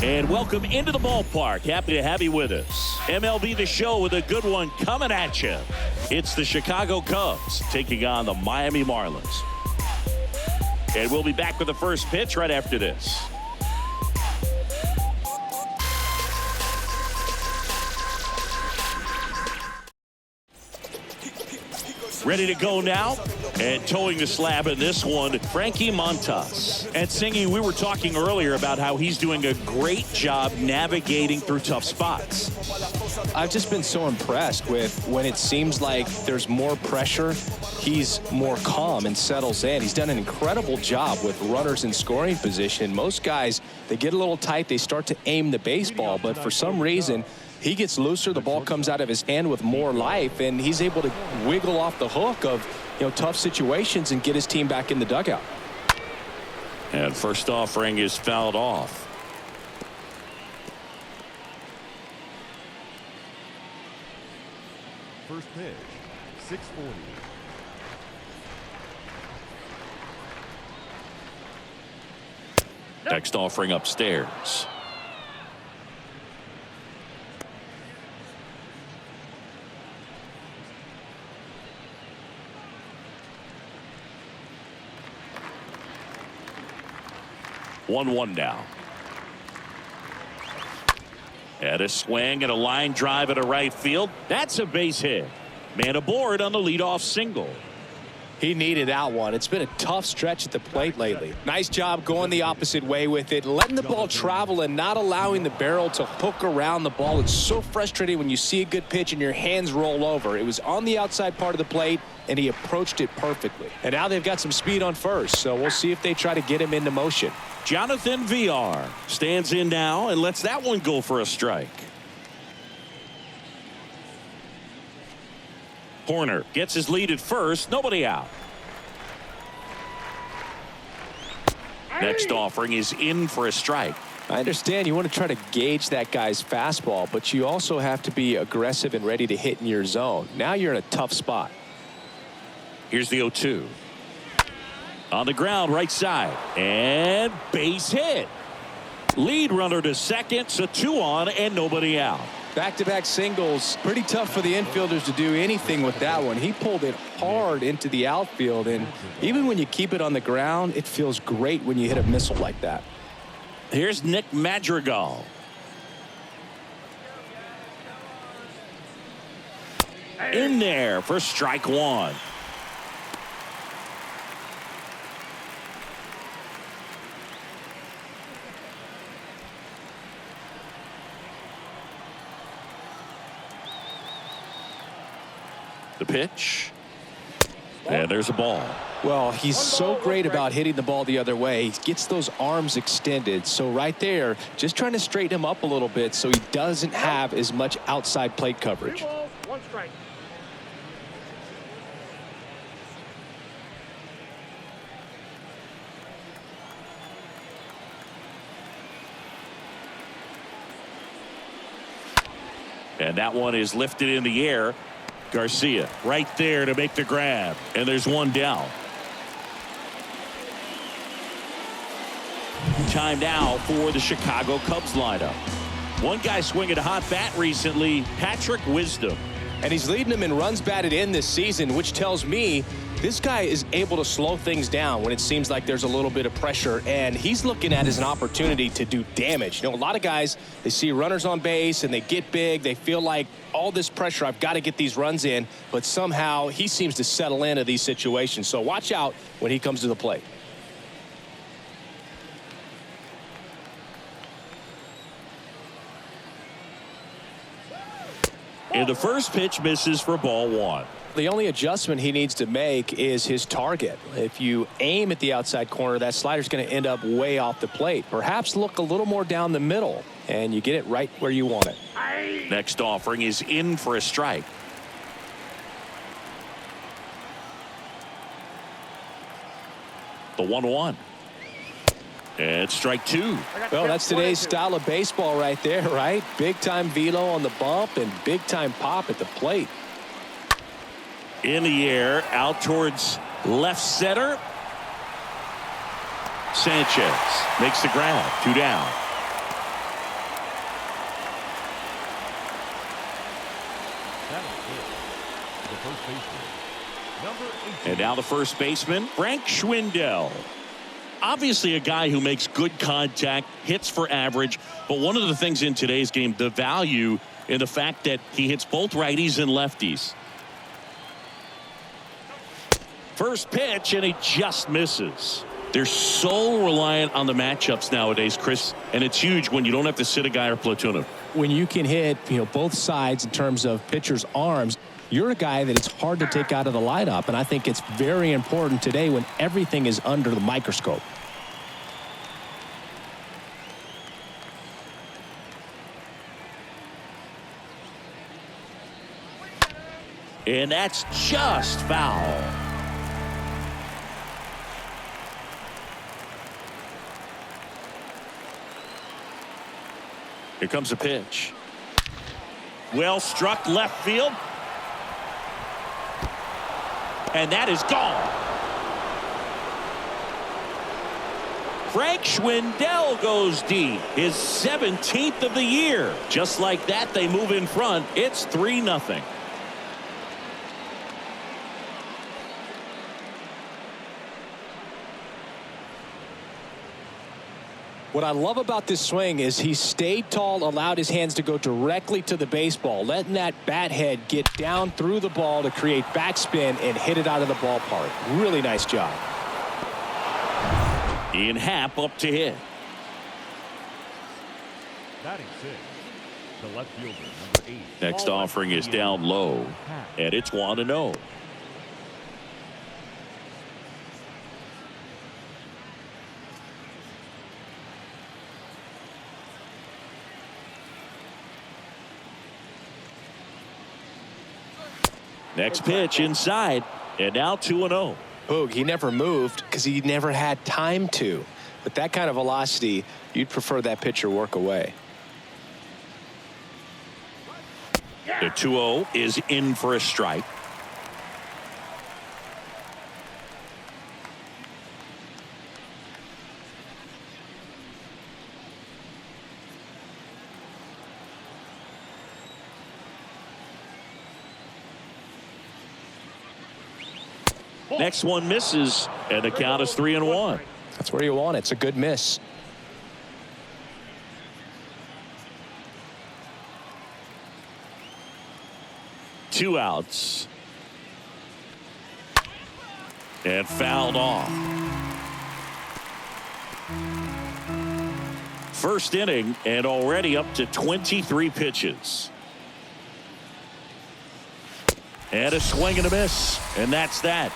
And welcome into the ballpark. Happy to have you with us. MLB The Show with a good one coming at you. It's the Chicago Cubs taking on the Miami Marlins. And we'll be back with the first pitch right after this. Ready to go now, and towing the slab in this one, Frankie Montas. And Singy, we were talking earlier about how he's doing a great job navigating through tough spots. I've just been so impressed with when it seems like there's more pressure, he's more calm and settles in. He's done an incredible job with runners in scoring position. Most guys, they get a little tight, they start to aim the baseball, but for some reason, he gets looser, the ball comes out of his hand with more life, and he's able to wiggle off the hook of, tough situations and get his team back in the dugout. And first offering is fouled off. First pitch, 640. Next offering upstairs. One now. And a swing and a line drive at a right field. That's a base hit. Man aboard on the leadoff single. He needed that one. It's been a tough stretch at the plate lately. Nice job going the opposite way with it, letting the ball travel and not allowing the barrel to hook around the ball. It's so frustrating when you see a good pitch and your hands roll over. It was on the outside part of the plate, and he approached it perfectly. And now they've got some speed on first, so we'll see if they try to get him into motion. Jonathan VR stands in now and lets that one go for a strike. Horner gets his lead at first. Nobody out. Next offering is in for a strike. I understand you want to try to gauge that guy's fastball, but you also have to be aggressive and ready to hit in your zone. Now you're in a tough spot. Here's the 0-2. On the ground, right side. And base hit. Lead runner to second, so 2 on and nobody out. Back-to-back singles. Pretty tough for the infielders to do anything with that one. He pulled it hard into the outfield, and even when you keep it on the ground, it feels great when you hit a missile like that. Here's Nick Madrigal. In there for strike 1. The pitch. And there's a ball. Well, he's so great about hitting the ball the other way. He gets those arms extended. So right there, just trying to straighten him up a little bit so he doesn't have as much outside plate coverage. 2 balls, 1 strike. And that one is lifted in the air. Garcia right there to make the grab, and there's 1 down. Time now for the Chicago Cubs lineup. One guy swinging a hot bat recently, Patrick Wisdom. And he's leading them in runs batted in this season, which tells me this guy is able to slow things down when it seems like there's a little bit of pressure, and he's looking at it as an opportunity to do damage. A lot of guys, they see runners on base and they get big. They feel like all this pressure, I've got to get these runs in, but somehow he seems to settle into these situations. So watch out when he comes to the plate. And the first pitch misses for ball 1. The only adjustment he needs to make is his target. If you aim at the outside corner, that slider's going to end up way off the plate. Perhaps look a little more down the middle, and you get it right where you want it. Next offering is in for a strike. The 1-1. And strike 2. Well, that's today's style of baseball right there, right? Big-time velo on the bump and big-time pop at the plate. In the air, out towards left center. Sanchez makes the grab. 2 down. The first baseman, number 18. And now the first baseman, Frank Schwindel. Obviously a guy who makes good contact, hits for average, but one of the things in today's game, the value in the fact that he hits both righties and lefties. First pitch, and he just misses. They're so reliant on the matchups nowadays, Chris, and it's huge when you don't have to sit a guy or platoon him. When you can hit, both sides in terms of pitchers' arms, you're a guy that it's hard to take out of the lineup, and I think it's very important today when everything is under the microscope. And that's just foul. Here comes a pitch. Well struck left field. And that is gone. Frank Schwindel goes deep. His 17th of the year. Just like that, they move in front. It's 3-0. What I love about this swing is he stayed tall, allowed his hands to go directly to the baseball, letting that bat head get down through the ball to create backspin and hit it out of the ballpark. Really nice job. Ian Happ up to hit. Batting six, the left fielder, number 8. Next offering is down low, and it's 1-0. Next pitch inside, and now 2-0. Boog, he never moved because he never had time to. With that kind of velocity, you'd prefer that pitcher work away. The 2-0 is in for a strike. Next one misses, and the count is 3-1. That's where you want it. It's a good miss. Two outs. And fouled off. First inning, and already up to 23 pitches. And a swing and a miss, and that's that.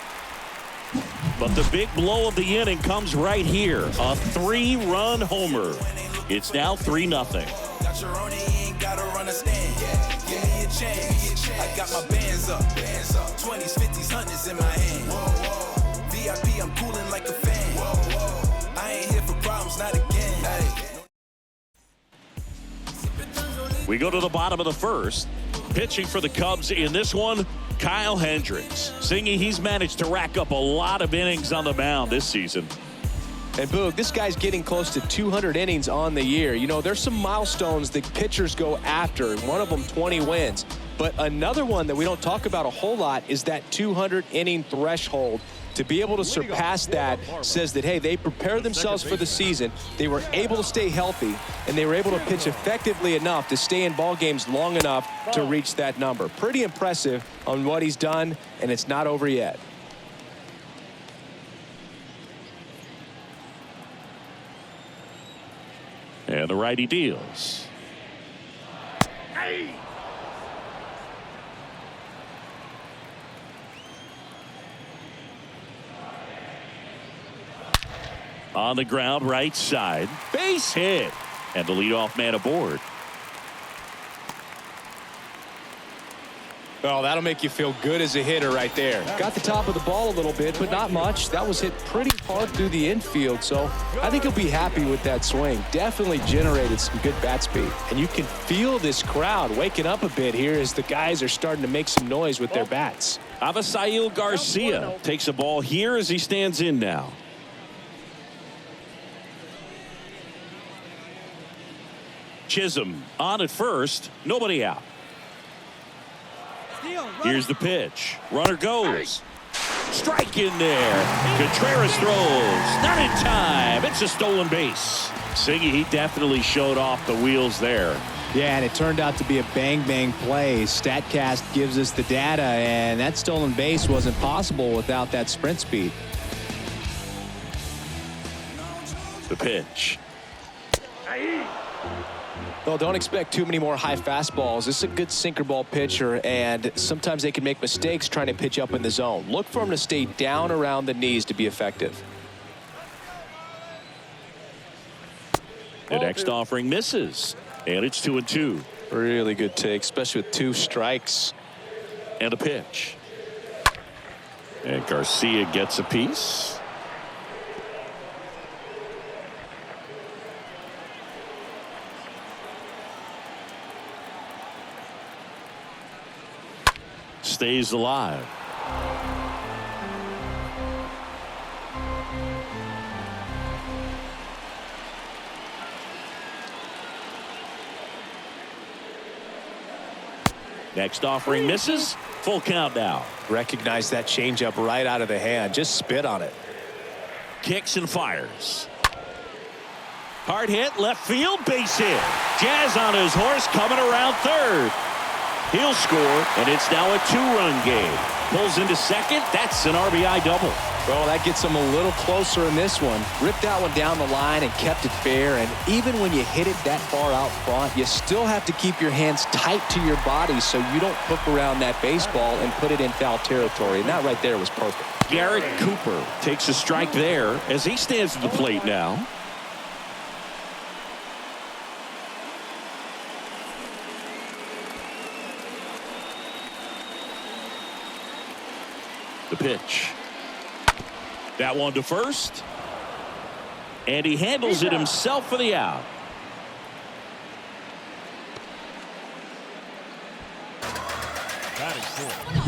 But the big blow of the inning comes right here. A 3-run homer. It's now 3-0. Got your own, ain't gotta run a stand. Give me a chance. I got my bands up. 20s, 50s, 100s in my hand. VIP, I'm cooling like a fan. I ain't here for problems, not again. We go to the bottom of the first. Pitching for the Cubs in this one, Kyle Hendricks. Singy, he's managed to rack up a lot of innings on the mound this season. And Boog, this guy's getting close to 200 innings on the year. There's some milestones that pitchers go after, and one of them 20 wins. But another one that we don't talk about a whole lot is that 200 inning threshold. To be able to surpass that says that, hey, they prepared themselves for the season. They were able to stay healthy, and they were able to pitch effectively enough to stay in ball games long enough to reach that number. Pretty impressive on what he's done, and it's not over yet. And the righty deals. Hey! On the ground, right side. Base hit. And the leadoff man aboard. Oh, that'll make you feel good as a hitter right there. Got the top of the ball a little bit, but not much. That was hit pretty hard through the infield, so I think he'll be happy with that swing. Definitely generated some good bat speed. And you can feel this crowd waking up a bit here as the guys are starting to make some noise with their bats. Avisail Garcia takes a ball here as he stands in now. Chisholm on at first, nobody out. Here's the pitch. Runner goes. Strike in there. Contreras throws. Not in time. It's a stolen base. Siggy, he definitely showed off the wheels there. Yeah, and it turned out to be a bang-bang play. StatCast gives us the data, and that stolen base wasn't possible without that sprint speed. The pitch. Well, don't expect too many more high fastballs. This is a good sinker ball pitcher, and sometimes they can make mistakes trying to pitch up in the zone. Look for him to stay down around the knees to be effective. The next offering misses, and it's 2-2. Really good take, especially with 2 strikes. And a pitch. And Garcia gets a piece. Stays alive. Next offering misses. Full count now. Recognize that changeup right out of the hand. Just spit on it. Kicks and fires. Hard hit, left field, base hit. Jazz on his horse, coming around third. He'll score, and it's now a 2-run game. Pulls into second. That's an RBI double. Well, that gets him a little closer in this one. Ripped that one down the line and kept it fair. And even when you hit it that far out front, you still have to keep your hands tight to your body so you don't hook around that baseball and put it in foul territory. And that right there was perfect. Garrett Cooper takes a strike there as he stands at the plate now. The pitch. That one to first. And he handles it himself for the out.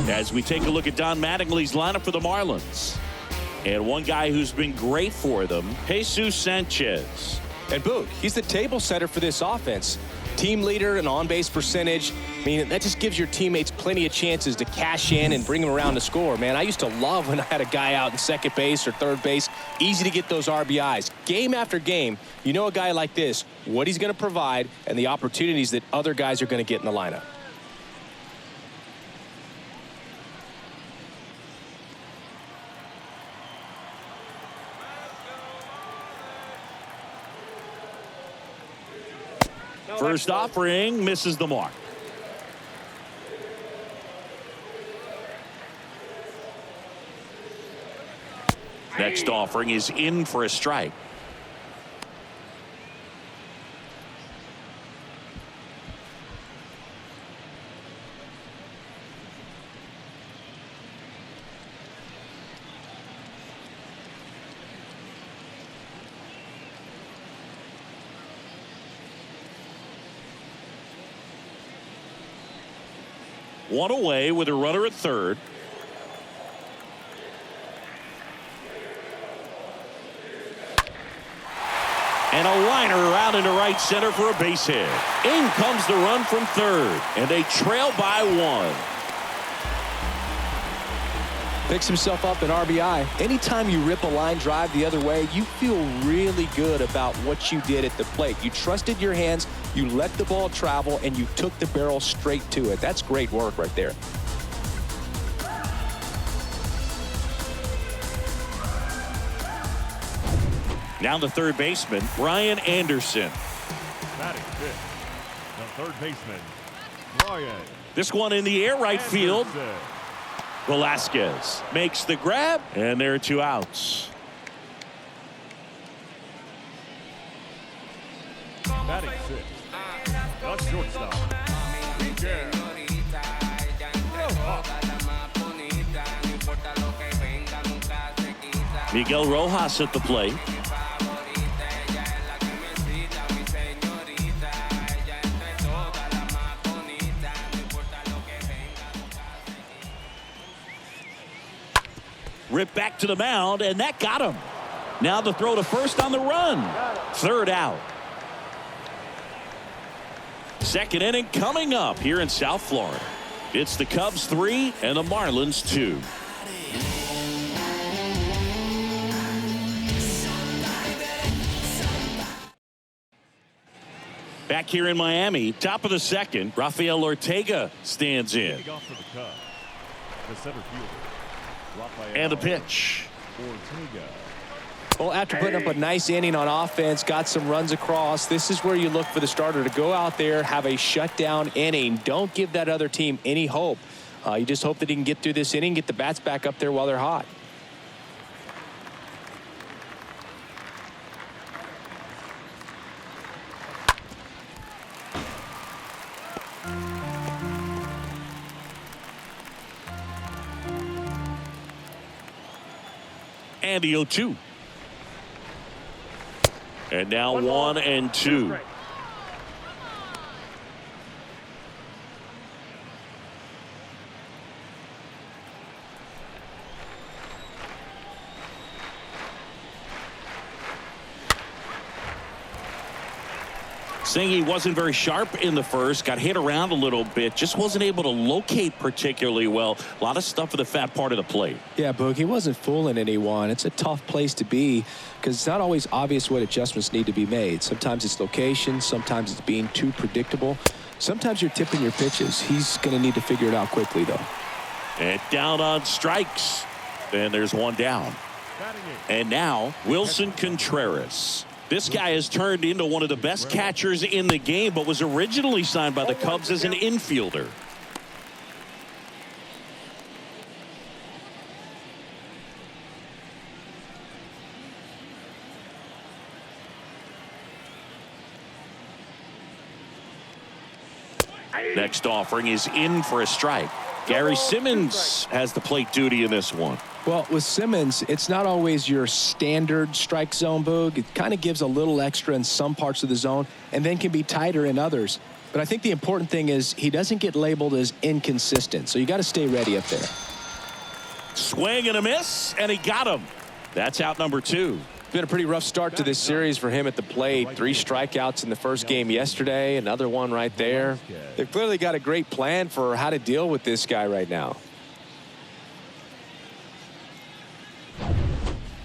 As we take a look at Don Mattingly's lineup for the Marlins. And one guy who's been great for them, Jesus Sanchez. And Boog, he's the table setter for this offense. Team leader and on-base percentage. I mean, that just gives your teammates plenty of chances to cash in and bring them around to score. Man, I used to love when I had a guy out in second base or third base. Easy to get those RBIs. Game after game, you know a guy like this, what he's going to provide and the opportunities that other guys are going to get in the lineup. First offering misses the mark. Next offering is in for a strike. One away with a runner at third. And a liner out into right center for a base hit. In comes the run from third, and they trail by 1. Picks himself up an RBI. Anytime you rip a line drive the other way, you feel really good about what you did at the plate. You trusted your hands, you let the ball travel, and you took the barrel straight to it. That's great work right there. Now the third baseman, Ryan Anderson. Batting fifth, the third baseman, Ryan. This one in the air right field. Anderson. Velasquez makes the grab, and there are 2 outs. Batting sixth, the shortstop, Miguel Rojas at the plate. Ripped back to the mound, and that got him. Now the throw to first on the run. Third out. Second inning coming up here in South Florida. It's the Cubs 3 and the Marlins 2. Back here in Miami, top of the second, Rafael Ortega stands in. Leading off for the Cubs, the center fielder, Rafael And the pitch. Ortega. Well, after putting up a nice inning on offense, got some runs across, this is where you look for the starter to go out there, have a shutdown inning. Don't give that other team any hope. You just hope that he can get through this inning, get the bats back up there while they're hot. And the 0-2. And now 1-2. Singy wasn't very sharp in the first, got hit around a little bit, just wasn't able to locate particularly well. A lot of stuff for the fat part of the plate. Yeah, Boog, he wasn't fooling anyone. It's a tough place to be because it's not always obvious what adjustments need to be made. Sometimes it's location, sometimes it's being too predictable. Sometimes you're tipping your pitches. He's going to need to figure it out quickly, though. And down on strikes. And there's one down. And now Wilson Contreras. This guy has turned into one of the best catchers in the game, but was originally signed by the Cubs as an infielder. Next offering is in for a strike. Gary Simmons has the plate duty in this one. Well, with Simmons, it's not always your standard strike zone, Boog. It kind of gives a little extra in some parts of the zone and then can be tighter in others. But I think the important thing is he doesn't get labeled as inconsistent, so you got to stay ready up there. Swing and a miss, and he got him. That's out number 2. Been a pretty rough start to this series for him at the plate. 3 strikeouts in the first game yesterday, another one right there. They've clearly got a great plan for how to deal with this guy right now.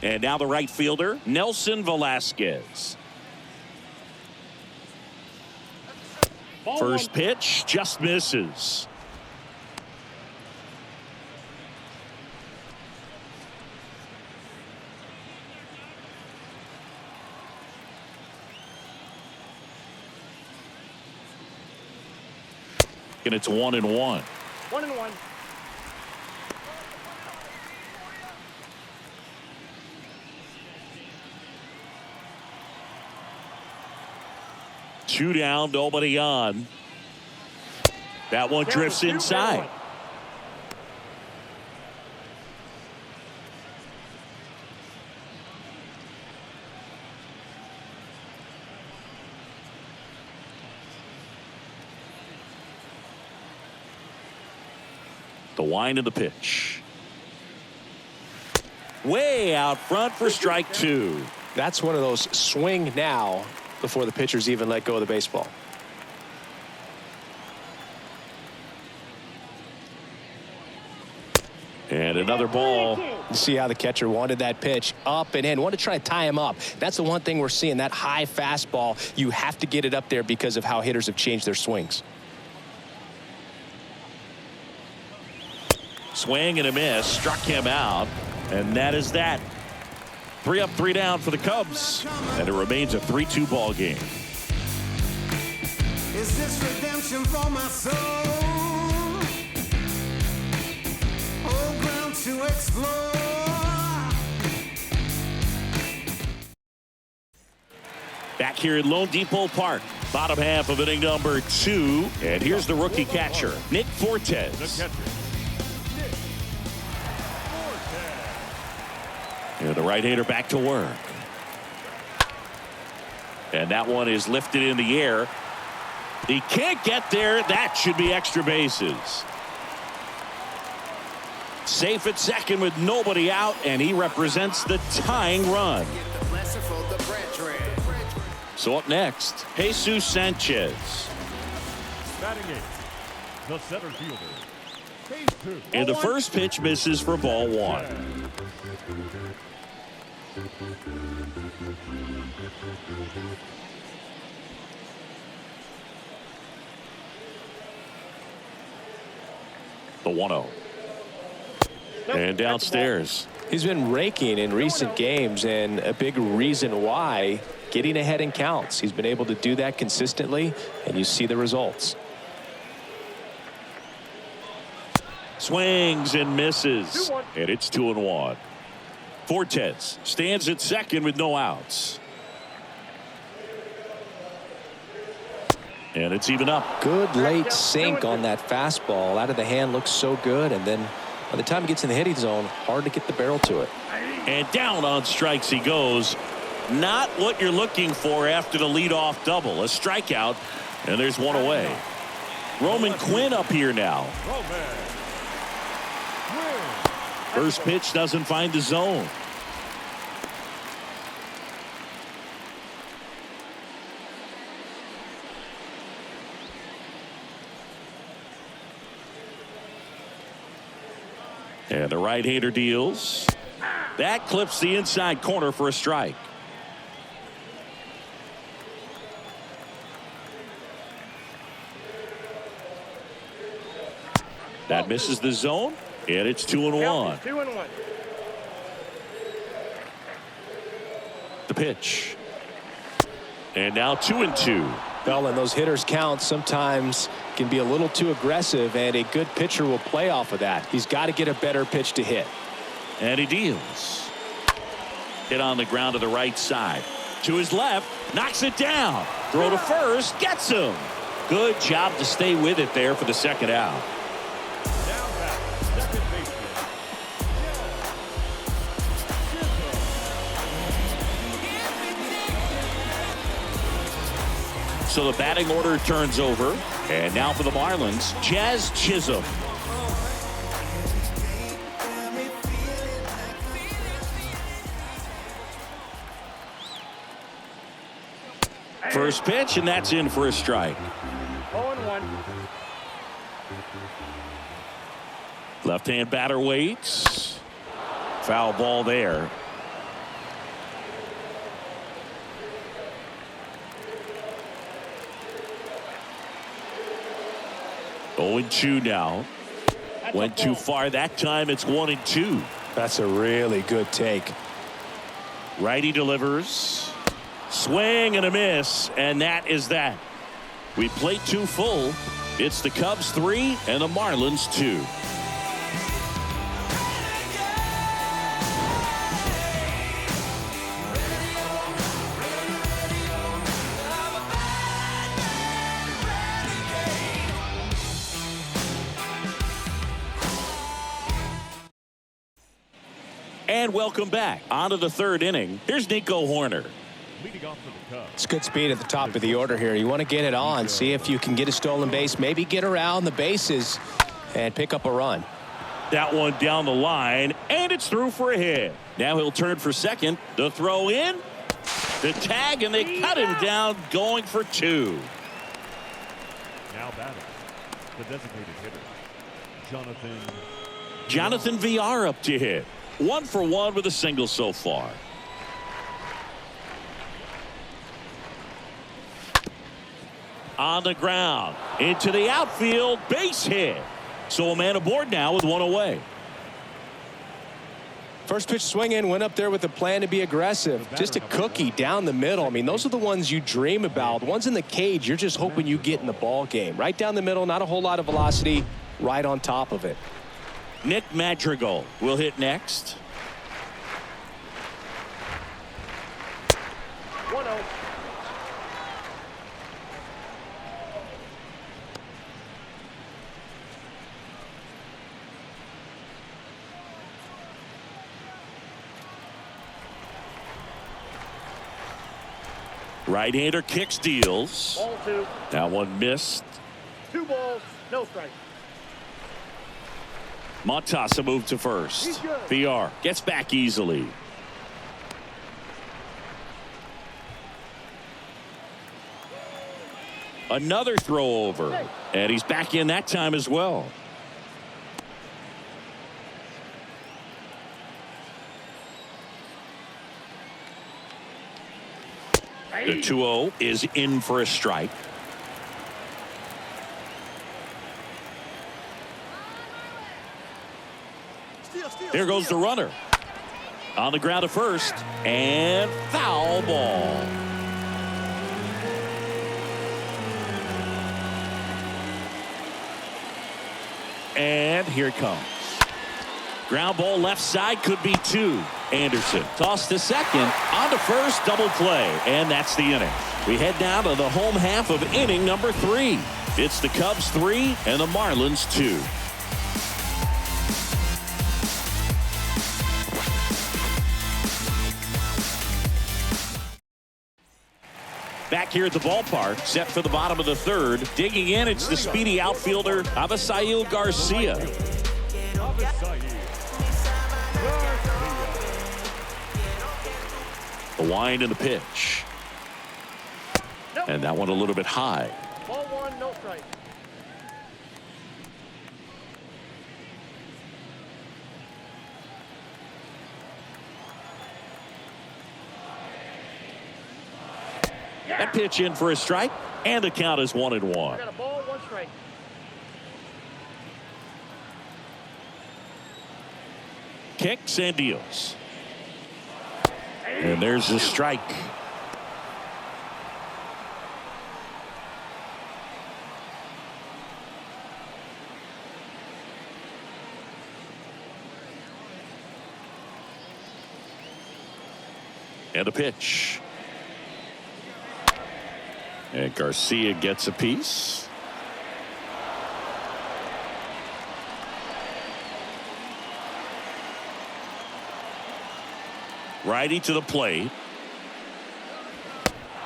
And now the right fielder, Nelson Velasquez. First pitch just misses. And it's 1-1. 1-1. Two down, nobody on. That one drifts inside. The wind of the pitch. Way out front for strike 2. That's one of those swing now before the pitchers even let go of the baseball. And another ball. You see how the catcher wanted that pitch up and in. Want to try to tie him up. That's the one thing we're seeing, that high fastball. You have to get it up there because of how hitters have changed their swings. Swing and a miss, struck him out, and that is that. 3 up, 3 down for the Cubs, and it remains a 3-2 ball game. Is this redemption for my soul? Old ground to explore. Back here at Lone Depot Park, bottom half of inning number 2, and here's the rookie catcher, Nick Fortes. The catcher, Nick Fortes. And the right-hander back to work. And that one is lifted in the air. He can't get there. That should be extra bases. Safe at second with nobody out, and he represents the tying run. So up next, Jesus Sanchez. Batting 8th, the center fielder, And the first pitch misses for ball one. The 1-0. And downstairs. He's been raking in recent games, and a big reason why, getting ahead in counts. He's been able to do that consistently, and you see the results. Swings and misses. And it's 2-1. Fortes stands at second with no outs. And it's even up. Good late sink on that fastball. Out of the hand looks so good, and then by the time he gets in the hitting zone, hard to get the barrel to it. And down on strikes he goes. Not what you're looking for after the leadoff double. A strikeout, and there's one away. Roman Quinn up here now. First pitch doesn't find the zone. And the right-hander deals. That clips the inside corner for a strike. That misses the zone, and it's 2-1. 2-1. The pitch. And now 2-2. Well, and those hitters count sometimes can be a little too aggressive, and a good pitcher will play off of that. He's got to get a better pitch to hit. And he deals. Hit on the ground to the right side. To his left, knocks it down. Throw to first, gets him. Good job to stay with it there for the second out. Down back, second baseman. So the batting order turns over. And now for the Marlins, Jazz Chisholm. First pitch, and that's in for a strike. 0-1. Left-hand batter waits. Foul ball there. Oh, 0-2 now. Went too far that time. It's 1-2. That's a really good take. Righty delivers. Swing and a miss, and that is that. We played 2 full. It's the Cubs 3 and the Marlins 2. And welcome back. On to the third inning. Here's Nico Horner. Leading off for the Cubs. It's good speed at the top of the order here. You want to get it on, see if you can get a stolen base, maybe get around the bases and pick up a run. That one down the line, and it's through for a hit. Now he'll turn for second. The throw in, the tag, and they cut him down, going for 2. Now batting, the designated hitter, Jonathan VR up to hit. 1 for 1 with a single so far. On the ground, into the outfield, base hit. So a man aboard now with 1 away. First pitch swing in, went up there with a plan to be aggressive. Just a cookie down the middle. I mean, those are the ones you dream about. Ones in the cage, you're just hoping you get in the ball game. Right down the middle, not a whole lot of velocity, right on top of it. Nick Madrigal will hit next. 1-0. Right-hander kicks, deals. Ball 2. That one missed. 2 balls, no strike. Montasa moved to first. VR gets back easily. Another throw over, and he's back in that time as well. The 2-0 is in for a strike. There goes the runner. On the ground to first. And foul ball. And here it comes. Ground ball left side, could be two. Anderson tossed to second, on to first, double play, and that's the inning. We head down to the home half of inning number 3. It's the Cubs 3 and the Marlins 2. Back here at the ballpark, set for the bottom of the 3rd. Digging in, it's the speedy outfielder, Avisail Garcia. The wind and the pitch. And that one a little bit high. Ball 1, no strike. That pitch in for a strike, and the count is 1-1. I got a ball, 1 strike. Kicks and deals. And there's the strike. And a pitch. And Garcia gets a piece. Righty to the plate.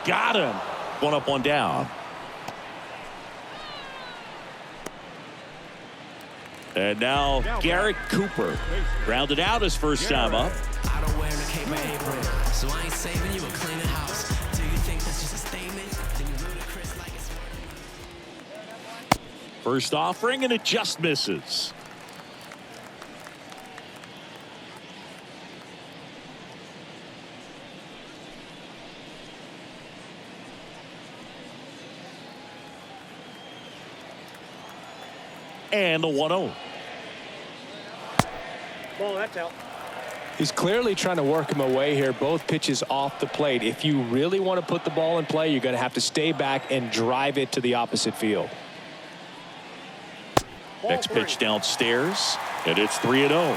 Got him. 1 up, 1 down. And now Garrett Cooper rounded out his first time up. I don't wear a cape or apron, so I ain't saving you a cleaning house. Do you think that's just a statement? Then you ludicrous like it's First offering, and it just misses. And the 1-0. Ball, that's out. He's clearly trying to work him away here. Both pitches off the plate. If you really want to put the ball in play, you're going to have to stay back and drive it to the opposite field. Ball Next 3. pitch downstairs, and it's 3-0.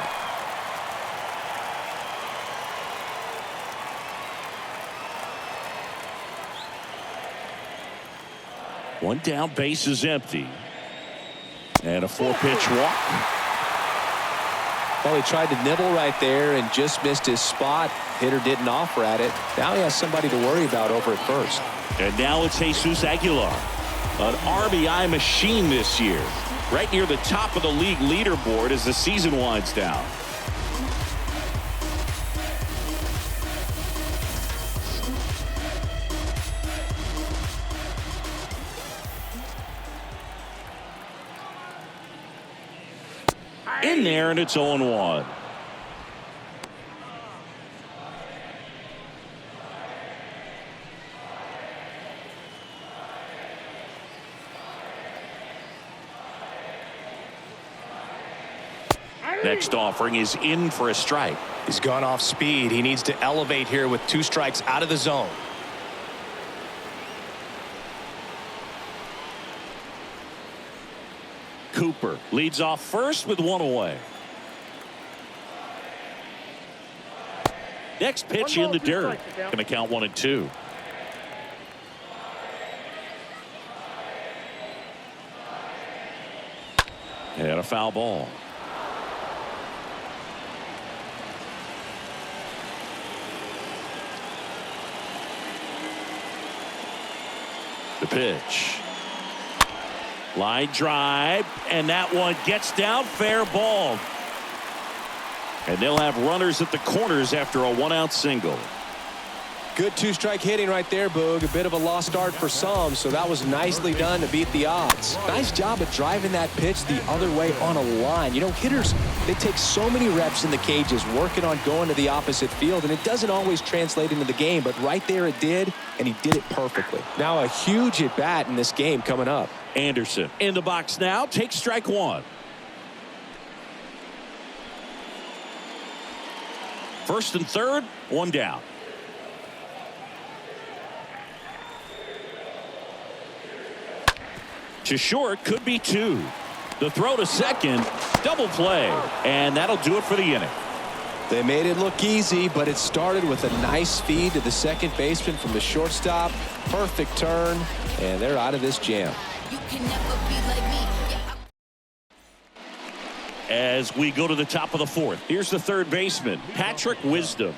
One down, base is empty. And a 4-pitch walk. Well, he tried to nibble right there and just missed his spot. Hitter didn't offer at it. Now he has somebody to worry about over at first. And now it's Jesus Aguilar, an RBI machine this year. Right near the top of the league leaderboard as the season winds down. In there, and it's 0-1. Next offering is in for a strike. He's gone off speed. He needs to elevate here with 2 strikes out of the zone. Cooper leads off first with 1 away. Next pitch in the dirt. Going to count 1-2. And a foul ball. The pitch. Line drive, and that one gets down, fair ball. And they'll have runners at the corners after a 1-out single. Good two-strike hitting right there, Boog. A bit of a lost start for some, so that was nicely done to beat the odds. Nice job of driving that pitch the other way on a line. You know, hitters, they take so many reps in the cages working on going to the opposite field, and it doesn't always translate into the game, but right there it did, and he did it perfectly. Now a huge at-bat in this game coming up. Anderson in the box now, takes strike one. First and third, one down. To short, could be two. The throw to second, double play, and that'll do it for the inning. They made it look easy, but it started with a nice feed to the second baseman from the shortstop. Perfect turn, and they're out of this jam. You can never be like me. As we go to the top of the fourth, here's the third baseman, Patrick Wisdom.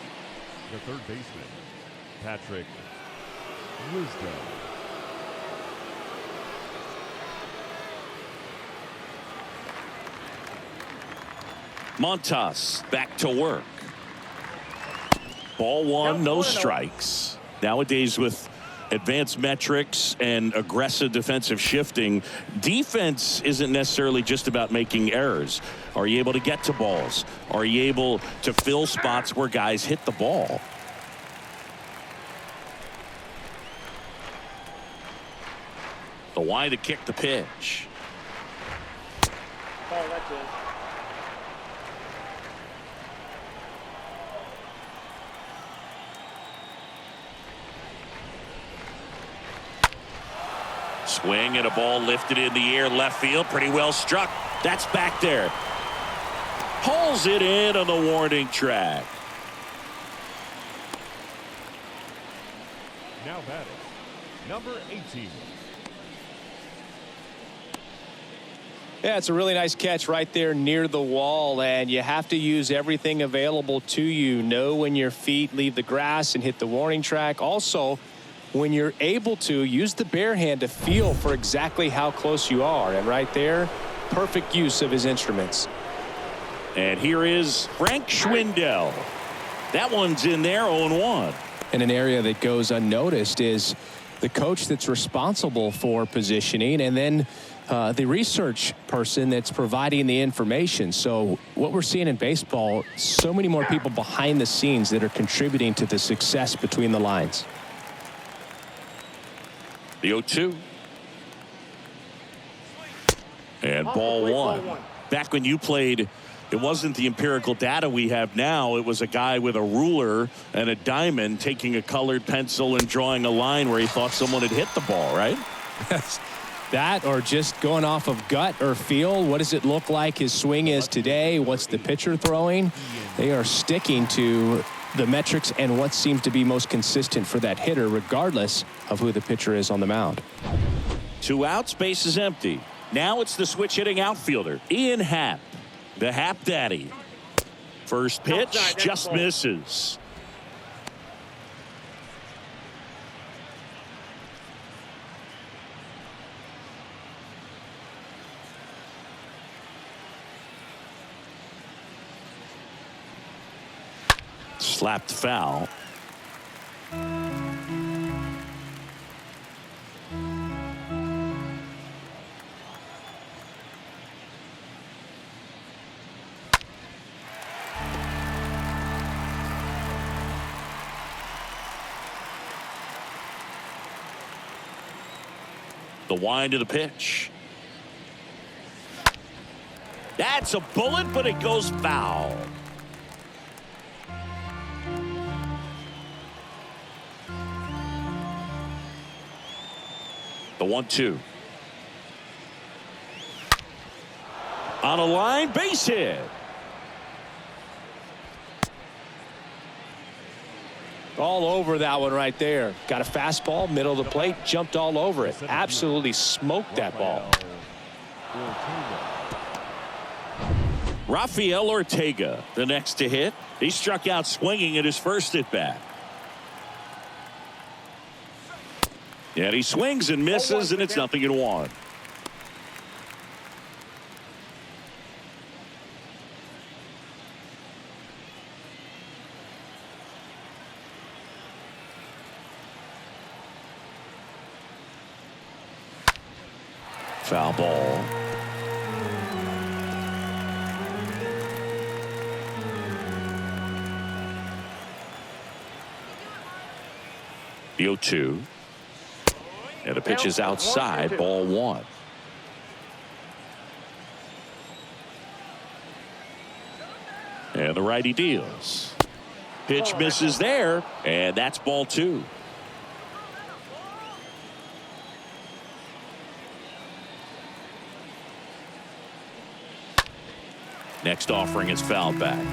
The third baseman, Patrick Wisdom. Montas back to work. Ball one, no strikes. Nowadays with advanced metrics and aggressive defensive shifting, defense isn't necessarily just about making errors. Are you able to get to balls? Are you able to fill spots where guys hit the ball? The wide to kick the pitch. Oh, that's it. Swing and a ball lifted in the air left field. Pretty well struck. That's back there. Pulls it in on the warning track. Now batting, number 18. Yeah, it's a really nice catch right there near the wall, and you have to use everything available to you. Know when your feet leave the grass and hit the warning track. Also, when you're able to, use the bare hand to feel for exactly how close you are. And right there, perfect use of his instruments. And here is Frank Schwindel. That one's in there, 0-1. And an area that goes unnoticed is the coach that's responsible for positioning, and then the research person that's providing the information. So what we're seeing in baseball, so many more people behind the scenes that are contributing to the success between the lines. The 0-2. And ball one. Back when you played, it wasn't the empirical data we have now. It was a guy with a ruler and a diamond taking a colored pencil and drawing a line where he thought someone had hit the ball, right? Yes. That or just going off of gut or feel. What does it look like his swing is today? What's the pitcher throwing? They are sticking to the metrics and what seems to be most consistent for that hitter, regardless of who the pitcher is on the mound. 2 outs, base is empty. Now it's the switch hitting outfielder, Ian Happ, the Happ Daddy. First pitch just misses. Slapped foul. The wind of the pitch. That's a bullet, but it goes foul. The 1-2. On a line, base hit. All over that one right there. Got a fastball, middle of the plate, jumped all over it. Absolutely smoked that ball. Rafael Ortega, the next to hit. He struck out swinging at his first at bat. And he swings and misses, and it's 0-1. Foul ball. The 0-2. And the pitch is outside. Ball 1. And the righty deals. Pitch misses there, and that's ball 2. Next offering is fouled back.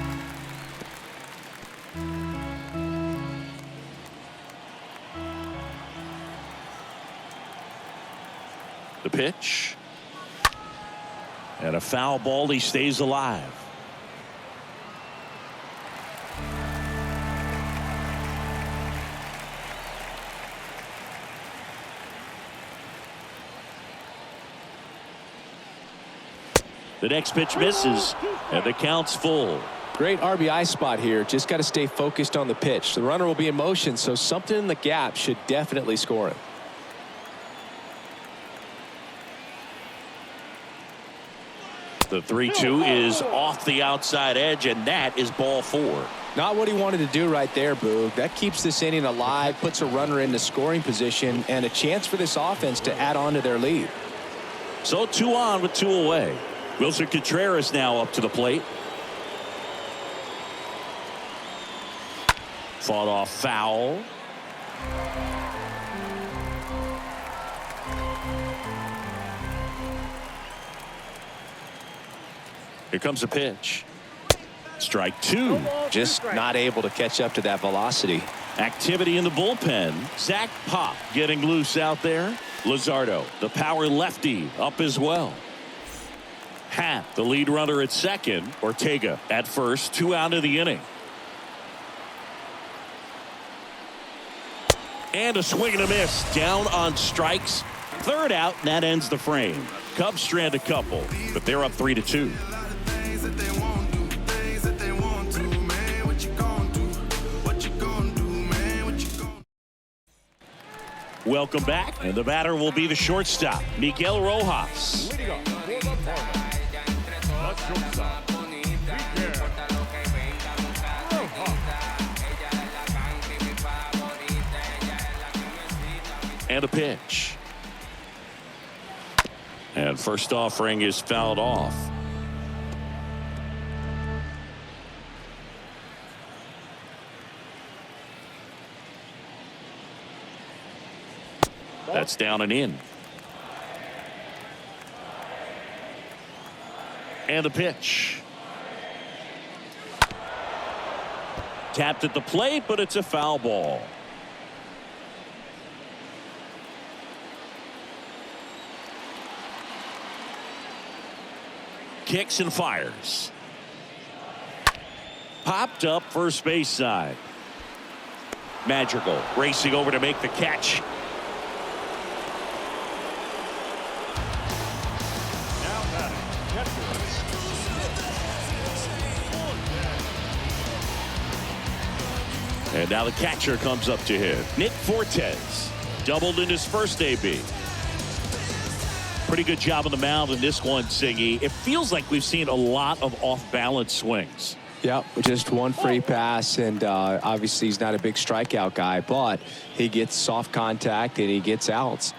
The pitch. And a foul ball. He stays alive. The next pitch misses, and the count's full. Great RBI spot here. Just got to stay focused on the pitch. The runner will be in motion, so something in the gap should definitely score him. The 3-2 is off the outside edge, and that is ball 4. Not what he wanted to do right there, Boog. That keeps this inning alive, puts a runner into scoring position, and a chance for this offense to add on to their lead. So 2 on with 2 away. Wilson Contreras now up to the plate. Fought off foul. Here comes a pitch. Strike 2. Just not able to catch up to that velocity. Activity in the bullpen. Zach Pop getting loose out there. Luzardo, the power lefty, up as well. Happ, the lead runner at second. Ortega at first. 2 out of the inning. And a swing and a miss. Down on strikes. 3rd out, and that ends the frame. Cubs strand a couple, but they're up 3-2. Welcome back, and the batter will be the shortstop, Miguel Rojas. Leading up for the Marlins, the shortstop, Miguel Rojas. And a pitch. And first offering is fouled off. That's down and in. And a pitch. Tapped at the plate, but it's a foul ball. Kicks and fires. Popped up first base side. Madrigal racing over to make the catch. And now the catcher comes up to him. Nick Fortes doubled in his first AB. Pretty good job on the mound in this one, Singy. It feels like we've seen a lot of off-balance swings. Yep, just one free pass, and obviously he's not a big strikeout guy, but he gets soft contact and he gets outs.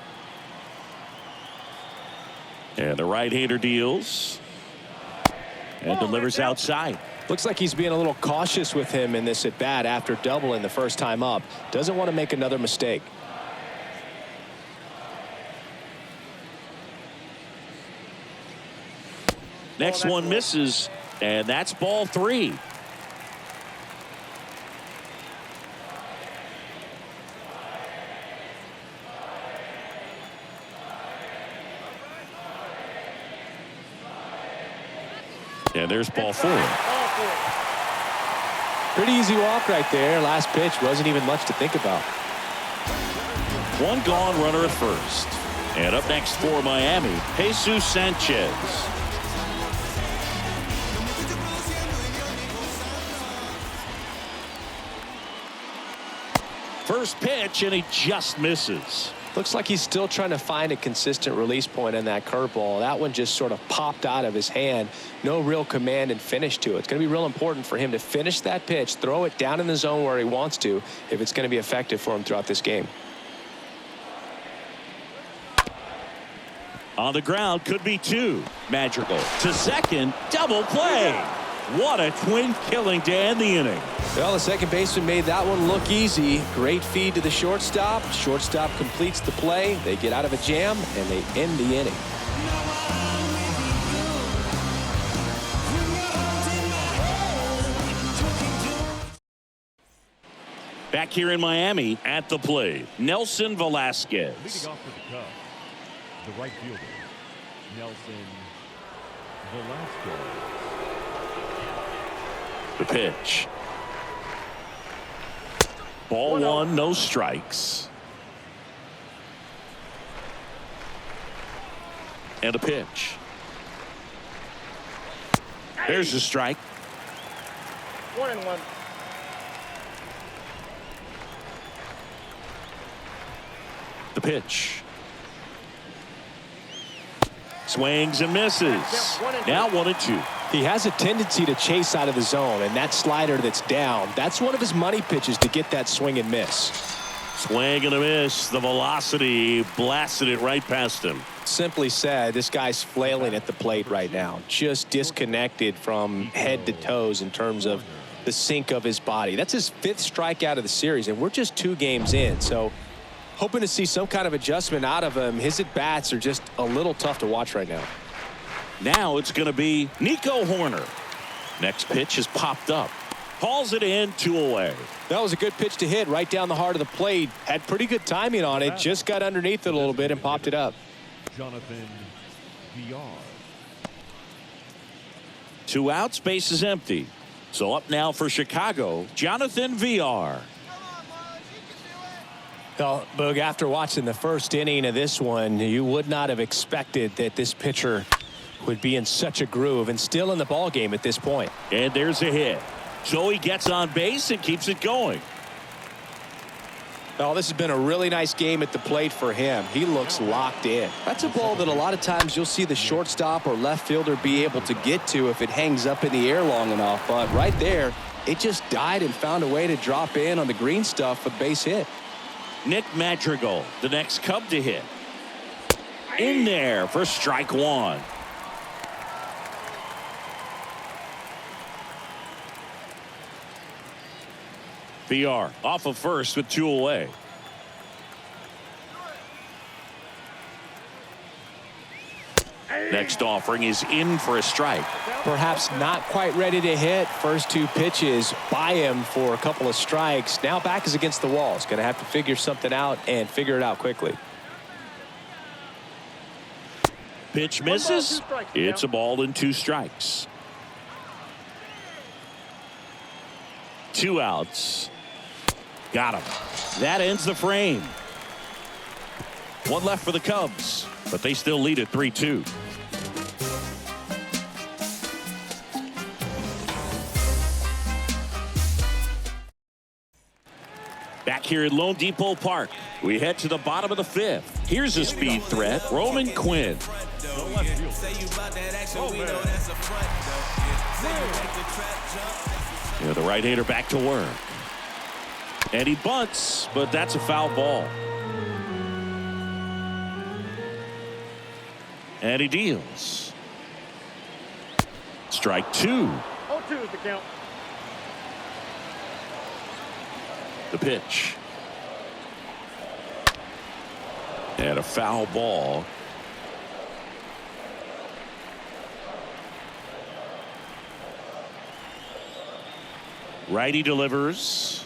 And the right-hander deals and delivers outside. Looks like he's being a little cautious with him in this at-bat after doubling the first time up. Doesn't want to make another mistake. Next one misses, and that's ball 3. And there's ball 4. Pretty easy walk right there. Last pitch wasn't even much to think about. 1 gone, runner at first. And up next for Miami, Jesus Sanchez. First pitch, and he just misses. Looks like he's still trying to find a consistent release point in that curveball. That one just sort of popped out of his hand. No real command and finish to it. It's going to be real important for him to finish that pitch, throw it down in the zone where he wants to, if it's going to be effective for him throughout this game. On the ground, could be two. Madrigal to second, double play. What a twin killing to end the inning. Well, the second baseman made that one look easy. Great feed to the shortstop. Shortstop completes the play. They get out of a jam, and they end the inning. Back here in Miami at the plate, Nelson Velasquez. Leading off for the Cubs, the right fielder, Nelson Velasquez. The pitch. Ball one, no strikes. And a pitch. There's the strike. 1-1. The pitch. Swings and misses. Now 1-2. He has a tendency to chase out of the zone, and that slider that's down, that's one of his money pitches to get that swing and miss. Swing and a miss. The velocity blasted it right past him. Simply said, this guy's flailing at the plate right now. Just disconnected from head to toes in terms of the sink of his body. That's his 5th strikeout of the series, and we're just 2 games in. So hoping to see some kind of adjustment out of him. His at-bats are just a little tough to watch right now. Now it's going to be Nico Horner. Next pitch has popped up. Hauls it in, 2 away. That was a good pitch to hit right down the heart of the plate. Had pretty good timing on it. Just got underneath it a little bit and popped it up. Jonathan VR. 2 outs, base is empty. So up now for Chicago, Jonathan VR. Well, Boog, after watching the first inning of this one, you would not have expected that this pitcher would be in such a groove and still in the ball game at this point. And there's a hit. So he gets on base and keeps it going. Oh, this has been a really nice game at the plate for him. He looks locked in. That's a ball that a lot of times you'll see the shortstop or left fielder be able to get to if it hangs up in the air long enough. But right there, it just died and found a way to drop in on the green stuff for the base hit. Nick Madrigal, the next Cub to hit. In there for strike 1. VR off of first with 2 away. Next offering is in for a strike. Perhaps not quite ready to hit. First 2 pitches by him for a couple of strikes. Now back is against the wall. He's going to have to figure something out and figure it out quickly. Pitch misses. It's a ball and 2 strikes. 2 outs. Got him. That ends the frame. 1 left for the Cubs, but they still lead at 3-2. Back here at Lone Depot Park, we head to the bottom of the 5th. Here's a speed threat, Roman Quinn. Yeah, the right-hander back to work. And he bunts, but that's a foul ball. And he deals. Strike 2. 0-2 is the count. The pitch. And a foul ball. Righty delivers.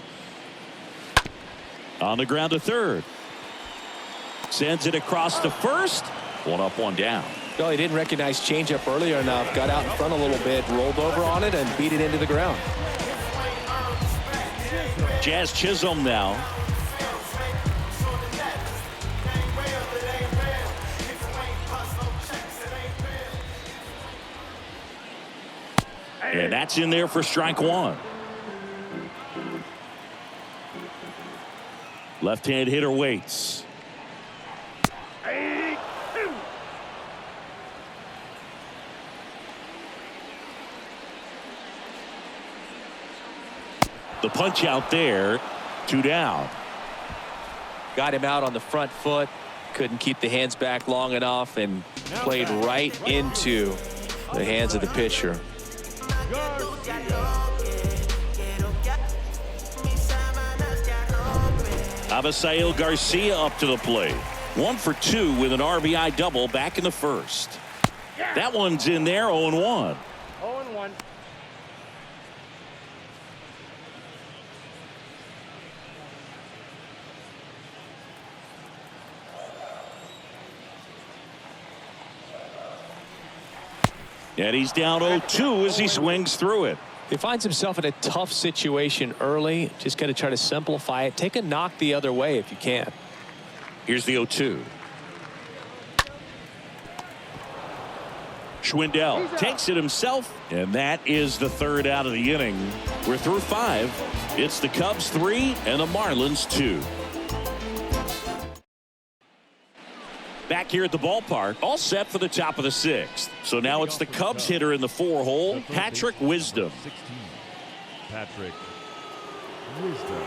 On the ground to third. Sends it across to first. 1 up, 1 down. Well, he didn't recognize changeup earlier enough. Got out in front a little bit, rolled over on it, and beat it into the ground. Jazz Chisholm now. And that's in there for strike 1. Left-hand hitter waits. The punch out there. 2 down. Got him out on the front foot. Couldn't keep the hands back long enough and played right into the hands of the pitcher. Abisail Garcia up to the plate. 1 for 2 with an RBI double back in the first. That one's in there. 0-1. 0-1. And he's down 0-2 as he swings through it. He finds himself in a tough situation early. Just got to try to simplify it. Take a knock the other way if you can. Here's the 0-2. Schwindel takes it himself, and that is the 3rd out of the inning. We're through 5. It's the Cubs 3 and the Marlins 2. Back here at the ballpark, all set for the top of the 6th. So now it's the Cubs hitter in the 4-hole, Patrick Wisdom. 16. Patrick Wisdom.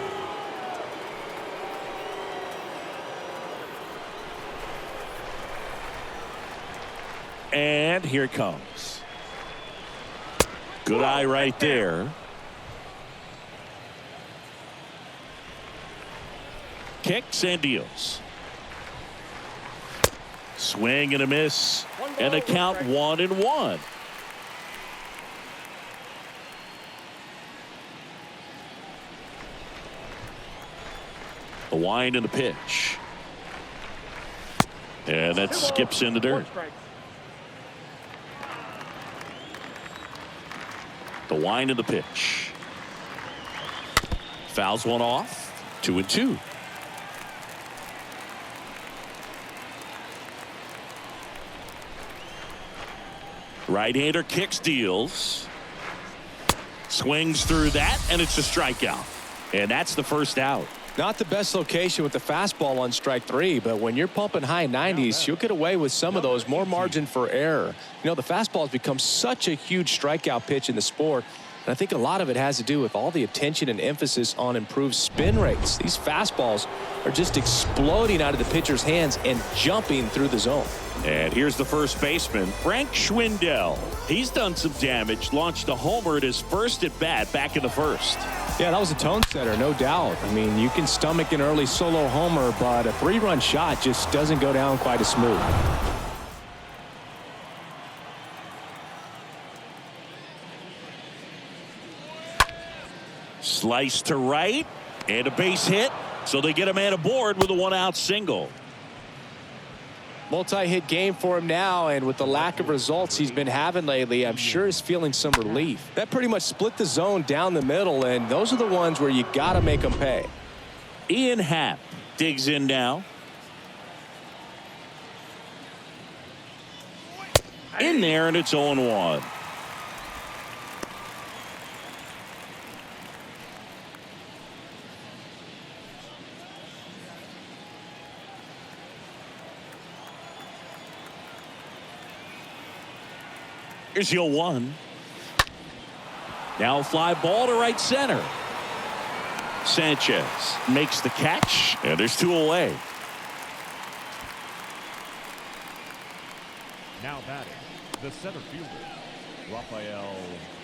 And here it comes. Good eye right there. Kicks and deals. Swing and a miss. And a count 1-1. The wind and the pitch. And that skips in the dirt. The wind and the pitch. Fouls one off. 2-2. Right-hander kicks, deals. Swings through that, and it's a strikeout. And that's the first out. Not the best location with the fastball on strike 3, but when you're pumping high 90s, you'll get away with some of those. More margin for error. You know, the fastball has become such a huge strikeout pitch in the sport. And I think a lot of it has to do with all the attention and emphasis on improved spin rates. These fastballs are just exploding out of the pitcher's hands and jumping through the zone. And here's the first baseman, Frank Schwindel. He's done some damage, launched a homer at his first at bat back in the first. Yeah, that was a tone setter, no doubt. I mean, you can stomach an early solo homer, but a 3-run shot just doesn't go down quite as smooth. Slice to right and a base hit. So they get a man aboard with a 1-out single. Multi-hit game for him now, and with the lack of results he's been having lately, I'm sure he's feeling some relief. That pretty much split the zone down the middle, and those are the ones where you got to make them pay. Ian Happ digs in now. In there, and it's 0-1. Here's the 0-1. Now fly ball to right center. Sanchez makes the catch, and there's 2 away. Now batting, the center fielder,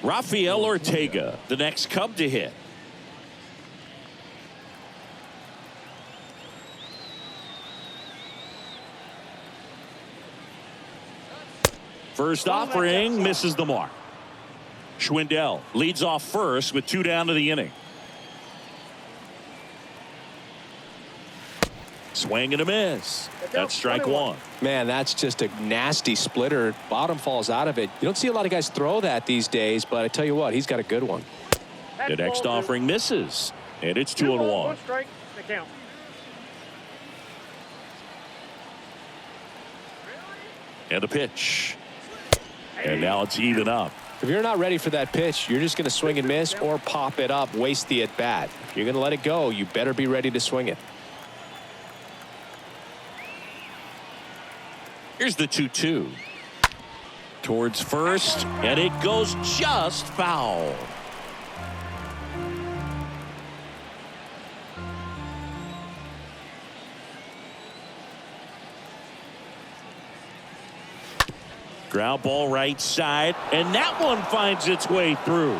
Rafael Ortega, the next Cub to hit. First offering misses the mark. Schwindel leads off first with 2 down to the inning. Swing and a miss. That's strike 1. Man, that's just a nasty splitter. Bottom falls out of it. You don't see a lot of guys throw that these days, but I tell you what, he's got a good one. The next offering misses, and it's 2-1. 1 strike, the count. And the pitch. And now it's even up. If you're not ready for that pitch, you're just going to swing and miss or pop it up, waste the at bat. If you're going to let it go, you better be ready to swing it. Here's the 2-2. Towards first, and it goes just foul. Ground ball right side, and that one finds its way through.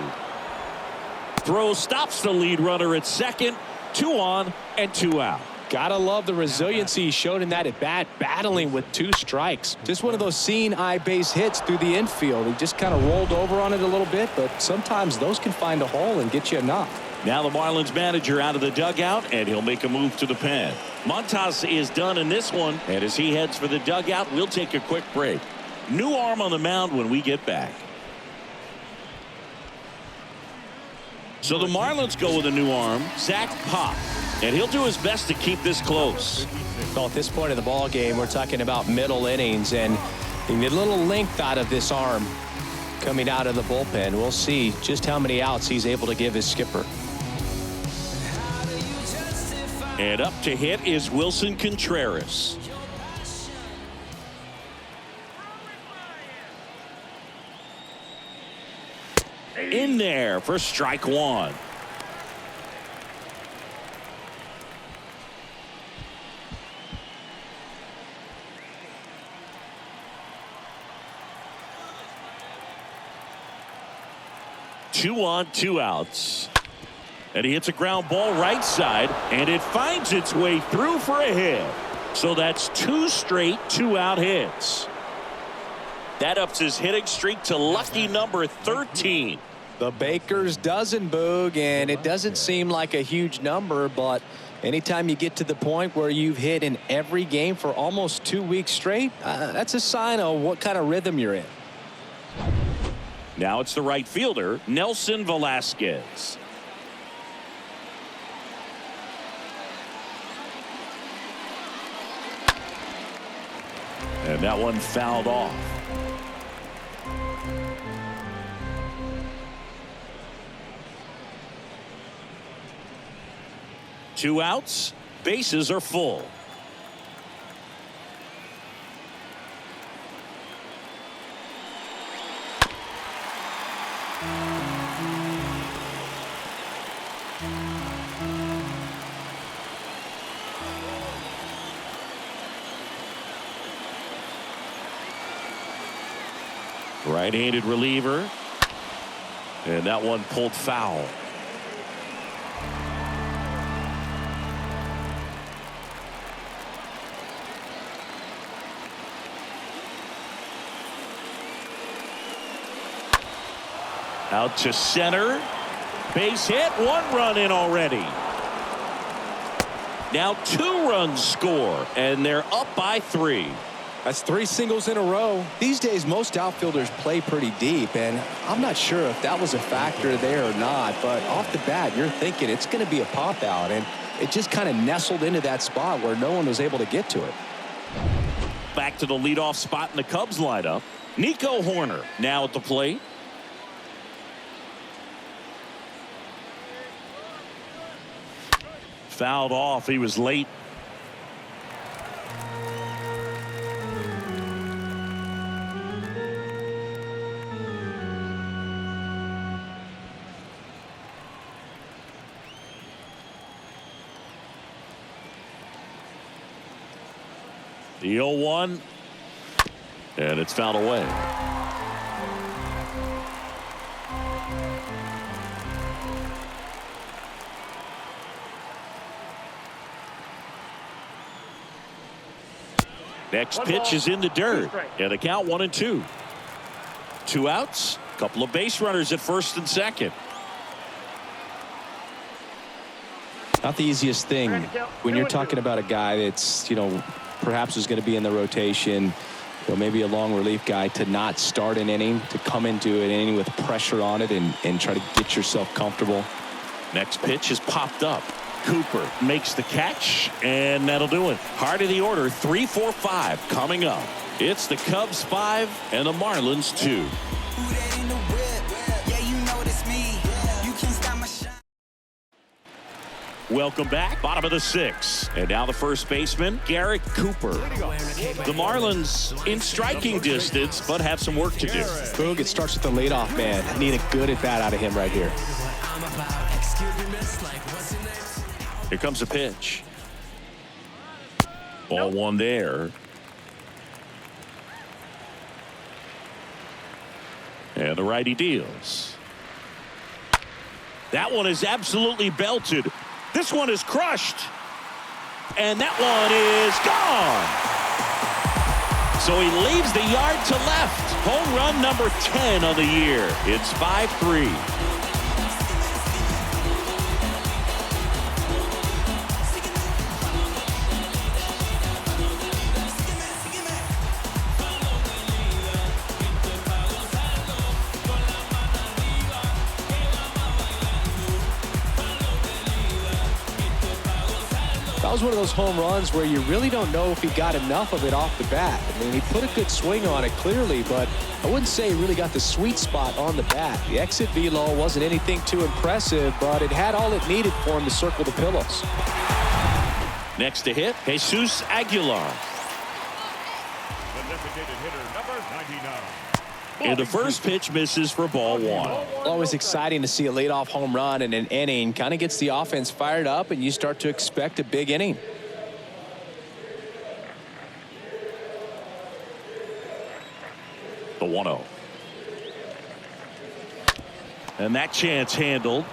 Throw stops the lead runner at second. 2 on and 2 out. Gotta love the resiliency he showed in that at bat, battling with 2 strikes. Just one of those seeing eye base hits through the infield. He just kind of rolled over on it a little bit, but sometimes those can find a hole and get you a knock. Now the Marlins manager out of the dugout, and he'll make a move to the pen. Montas is done in this one, and as he heads for the dugout, we'll take a quick break. New arm on the mound when we get back. So the Marlins go with a new arm, Zach Pop, and he'll do his best to keep this close. Well, at this point of the ball game, we're talking about middle innings, and you need a little length out of this arm coming out of the bullpen. We'll see just how many outs he's able to give his skipper. And up to hit is Wilson Contreras. In there for strike 1. Two on, 2 outs. And he hits a ground ball right side, and it finds its way through for a hit. So that's 2 straight 2-out hits. That ups his hitting streak to lucky number 13. The Baker's dozen, Boog, and it doesn't seem like a huge number, but anytime you get to the point where you've hit in every game for almost 2 weeks straight, that's a sign of what kind of rhythm you're in. Now it's the right fielder, Nelson Velasquez. And that one fouled off. Two outs, bases are full. Right-handed reliever, and that one pulled foul. Out to center. Base hit. 1 run in already. Now 2 runs score, and they're up by 3. That's 3 singles in a row. These days, most outfielders play pretty deep, and I'm not sure if that was a factor there or not, but off the bat, you're thinking it's going to be a pop out, and it just kind of nestled into that spot where no one was able to get to it. Back to the leadoff spot in the Cubs lineup. Nico Horner now at the plate. Fouled off. He was late. The 0-1, and it's fouled away. Next pitch is in the dirt, and the count 1-2. 2 outs, couple of base runners at first and second. Not the easiest thing when you're talking about a guy that's, perhaps is going to be in the rotation, maybe a long relief guy, to not start an inning, to come into an inning with pressure on it and try to get yourself comfortable. Next pitch is popped up. Cooper makes the catch, and that'll do it. Heart of the order, 3, 4, 5 coming up. It's the Cubs 5 and the Marlins 2. Welcome back. Bottom of the 6th. And now the first baseman, Garrett Cooper. The Marlins in striking distance, but have some work to do. Boog, it starts with the leadoff man. Need a good at bat out of him right here. Here comes a pitch. Ball 1 there. And the righty deals. That one is absolutely belted. This one is crushed. And that one is gone. So he leaves the yard to left. Home run number 10 on the year. It's 5-3. That was one of those home runs where you really don't know if he got enough of it off the bat. I mean, he put a good swing on it clearly, but I wouldn't say he really got the sweet spot on the bat. The exit velo wasn't anything too impressive, but it had all it needed for him to circle the pillows. Next to hit, Jesus Aguilar. The designated hitter, number 99. And the first pitch misses for ball one. Always exciting to see a leadoff home run in an inning. Kind of gets the offense fired up, and you start to expect a big inning. The 1-0. And that chance handled.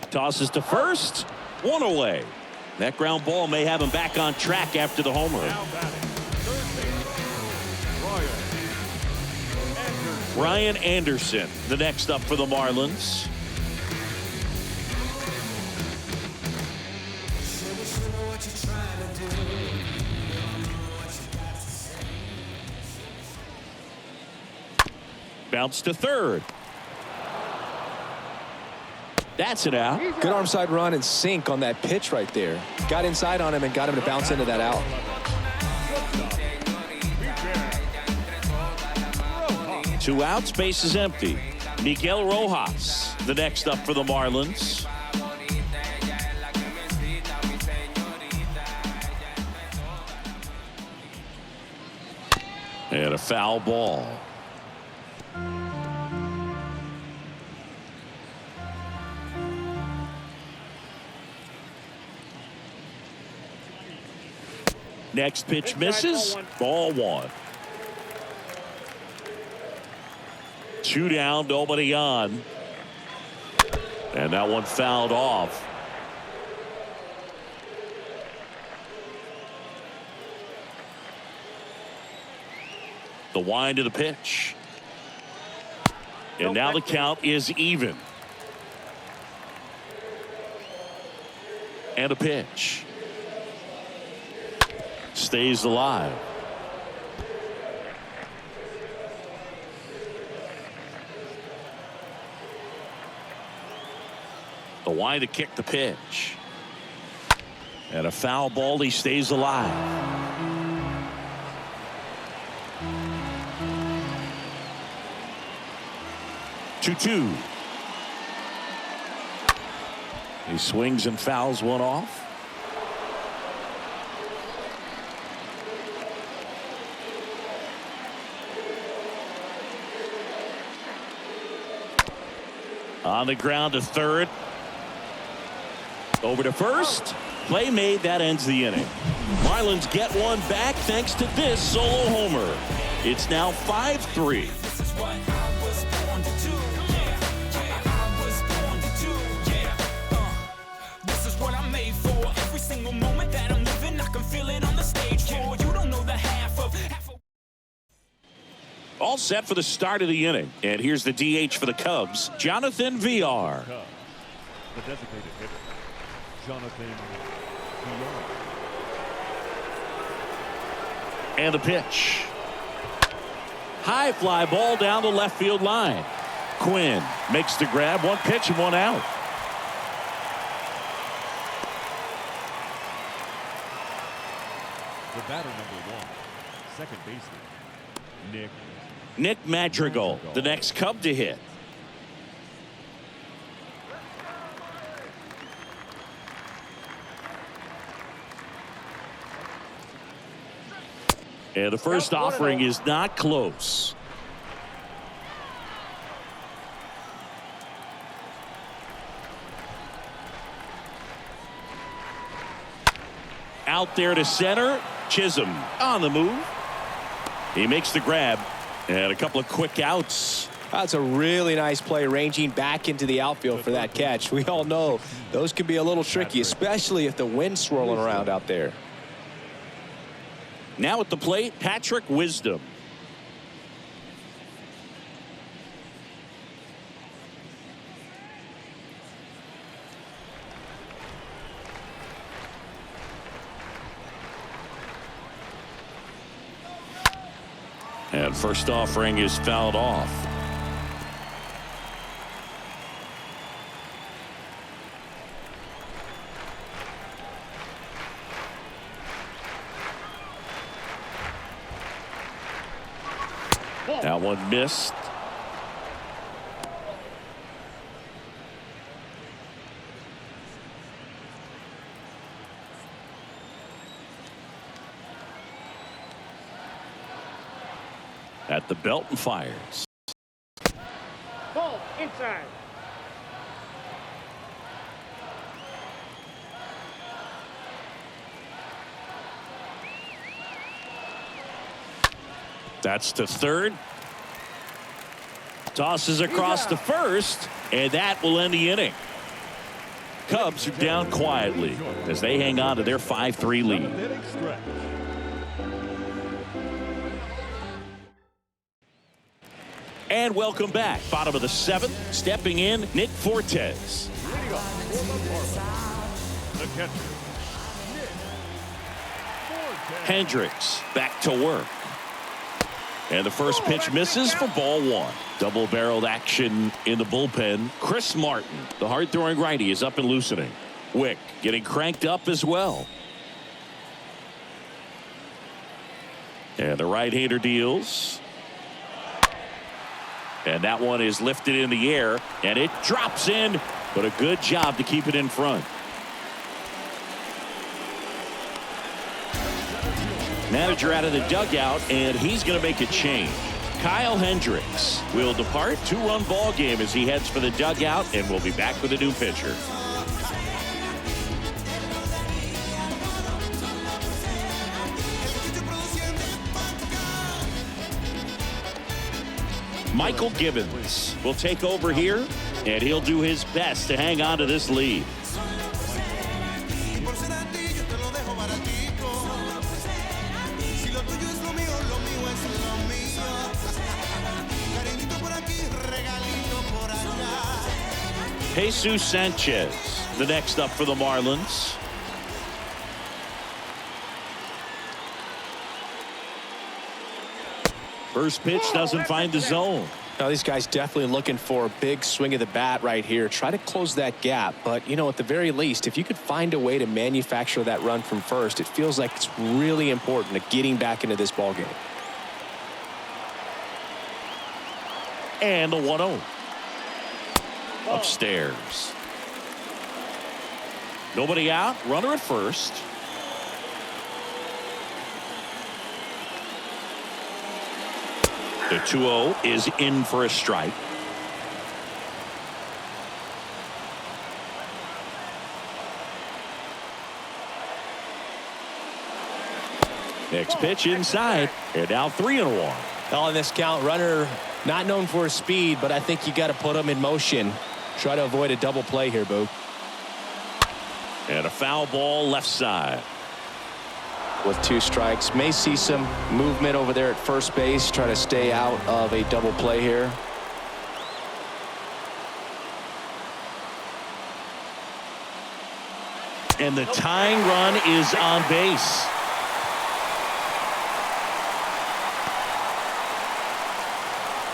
Tosses to first. One away. That ground ball may have him back on track after the homer. Now batting, third base, Ryan Anderson, the next up for the Marlins. Bounce to third. That's it out. Good arm side run and sink on that pitch right there. Got inside on him and got him to bounce into that out. Two outs, base is empty. Miguel Rojas, the next up for the Marlins. And a foul ball. Next pitch misses. Ball one. Two down, nobody on. And that one fouled off. The wind of the pitch. And now the count is even. And a pitch. Stays alive. The wind to kick the pitch. And a foul ball, he stays alive. Two. He swings and fouls one off. On the ground to third. Over to first. Play made. That ends the inning. Marlins get one back thanks to this solo homer. It's now 5-3. This is what I'm made for. Every single moment that I'm living, I can feel it on the stage floor. You don't know the half of. All set for the start of the inning. And here's the DH for the Cubs, Jonathan VR. The designated hitter, Jonathan VR. And the pitch. High fly ball down the left field line. Quinn makes the grab. One pitch and one out. The batter number 1, second baseman, Nick Madrigal, the next Cub to hit. And the first offering is not close. Out there to center. Chisholm on the move. He makes the grab. And a couple of quick outs. That's a really nice play, ranging back into the outfield for that catch. We all know those can be a little tricky, especially if the wind's swirling around out there. Now at the plate, Patrick Wisdom. And first offering is fouled off. That one missed. At the belt and fires. Ball inside. That's to third. Tosses across to first, and that will end the inning. Cubs are down quietly as they hang on to their 5-3 lead. And welcome back. Bottom of the 7th, stepping in, Nick Fortes. The catcher, Hendricks back to work. And the first pitch misses for ball 1. Double-barreled action in the bullpen. Chris Martin, the hard-throwing righty, is up and loosening. Wick getting cranked up as well. And the right-hander deals. And that one is lifted in the air, and it drops in, but a good job to keep it in front. Manager out of the dugout, and he's going to make a change. Kyle Hendricks will depart. 2-run ball game as he heads for the dugout, and we'll be back with a new pitcher. Michael Gibbons will take over here, and he'll do his best to hang on to this lead. Jesus Sanchez, the next up for the Marlins. First pitch doesn't find the zone. Now these guys definitely looking for a big swing of the bat right here. Try to close that gap. But, you know, at the very least, if you could find a way to manufacture that run from first, it feels like it's really important to getting back into this ball game. And the 1-0. Upstairs. Nobody out. Runner at first. The 2-0 is in for a strike. Next pitch inside, and now 3-1. On this count, runner not known for his speed, but I think you got to put him in motion. Try to avoid a double play here, Boo. And a foul ball left side. With 2 strikes, may see some movement over there at first base. Try to stay out of a double play here. And the tying run is on base.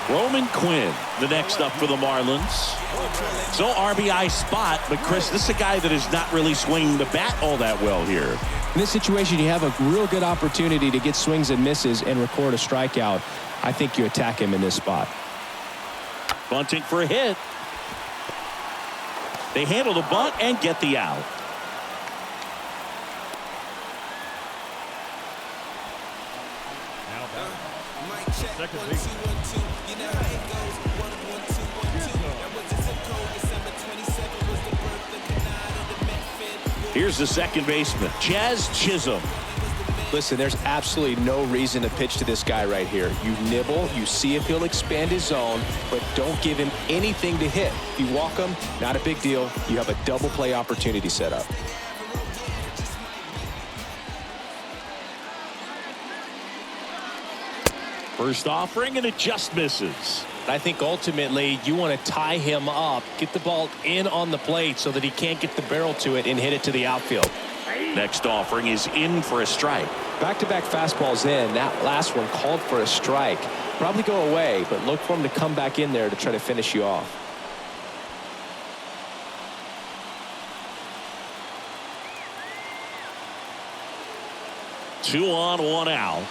Roman Quinn, the next up for the Marlins. So RBI spot, but Chris, this is a guy that is not really swinging the bat all that well here. In this situation, you have a real good opportunity to get swings and misses and record a strikeout. I think you attack him in this spot. Bunting for a hit. They handle the bunt and get the out. second base. Here's the second baseman, Jazz Chisholm. Listen, there's absolutely no reason to pitch to this guy right here. You nibble, you see if he'll expand his zone, but don't give him anything to hit. If you walk him, not a big deal. You have a double play opportunity set up. First offering, and it just misses. I think ultimately you want to tie him up, get the ball in on the plate so that he can't get the barrel to it and hit it to the outfield. Next offering is in for a strike. Back-to-back fastballs in. That last one called for a strike. Probably go away, but look for him to come back in there to try to finish you off. Two on, one out.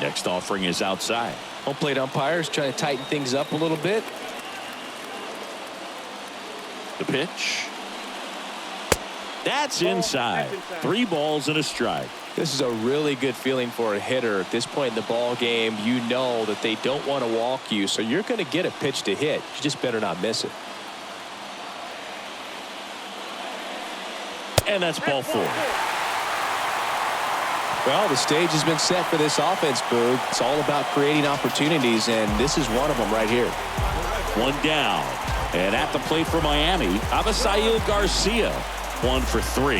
Next offering is outside. Home plate umpires trying to tighten things up a little bit. The pitch. That's inside. 3 balls and a strike. This is a really good feeling for a hitter. At this point in the ball game, you know that they don't want to walk you, so you're going to get a pitch to hit. You just better not miss it. And that's ball 4. Well, the stage has been set for this offense, Boog. It's all about creating opportunities, and this is one of them right here. 1 down. And at the plate for Miami, Avisail Garcia. 1 for 3.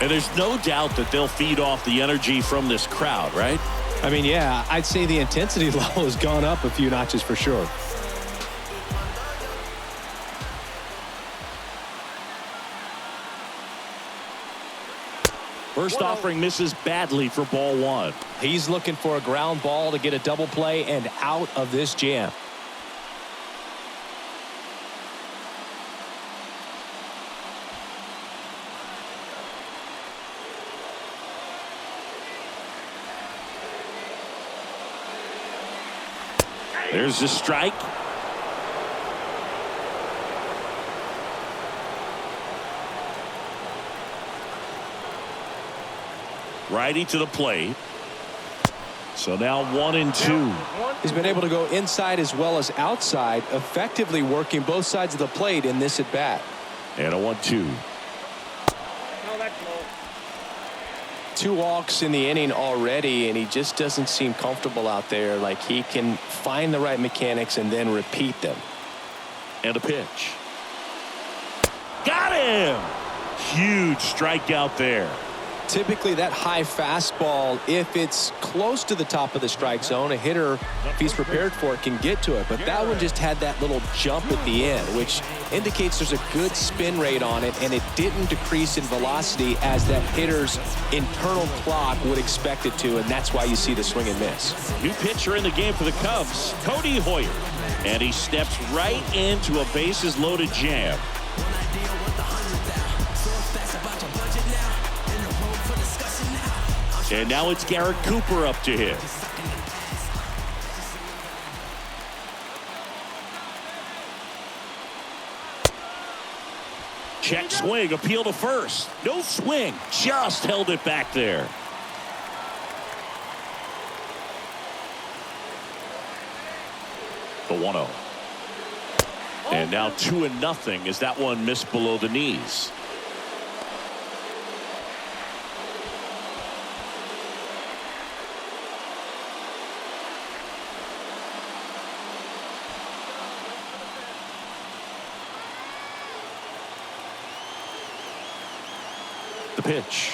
And there's no doubt that they'll feed off the energy from this crowd, right? I mean, yeah, I'd say the intensity level has gone up a few notches for sure. First offering misses badly for ball 1. He's looking for a ground ball to get a double play and out of this jam. There's the strike. Righty to the plate. So now 1-2. He's been able to go inside as well as outside, effectively working both sides of the plate in this at bat. And a 1-2. No, that's low. 2 walks in the inning already, and he just doesn't seem comfortable out there. Like he can find the right mechanics and then repeat them. And a pitch. Got him! Huge strikeout there. Typically that high fastball, if it's close to the top of the strike zone, a hitter, if he's prepared for it, can get to it. But that one just had that little jump at the end, which indicates there's a good spin rate on it, and it didn't decrease in velocity as that hitter's internal clock would expect it to, and that's why you see the swing and miss. New pitcher in the game for the Cubs, Cody Hoyer. And he steps right into a bases-loaded jam. And now it's Garrett Cooper up to hit. Check swing, appeal to first. No swing, just held it back there. The 1-0. And now 2-0 as that one missed below the knees. The pitch.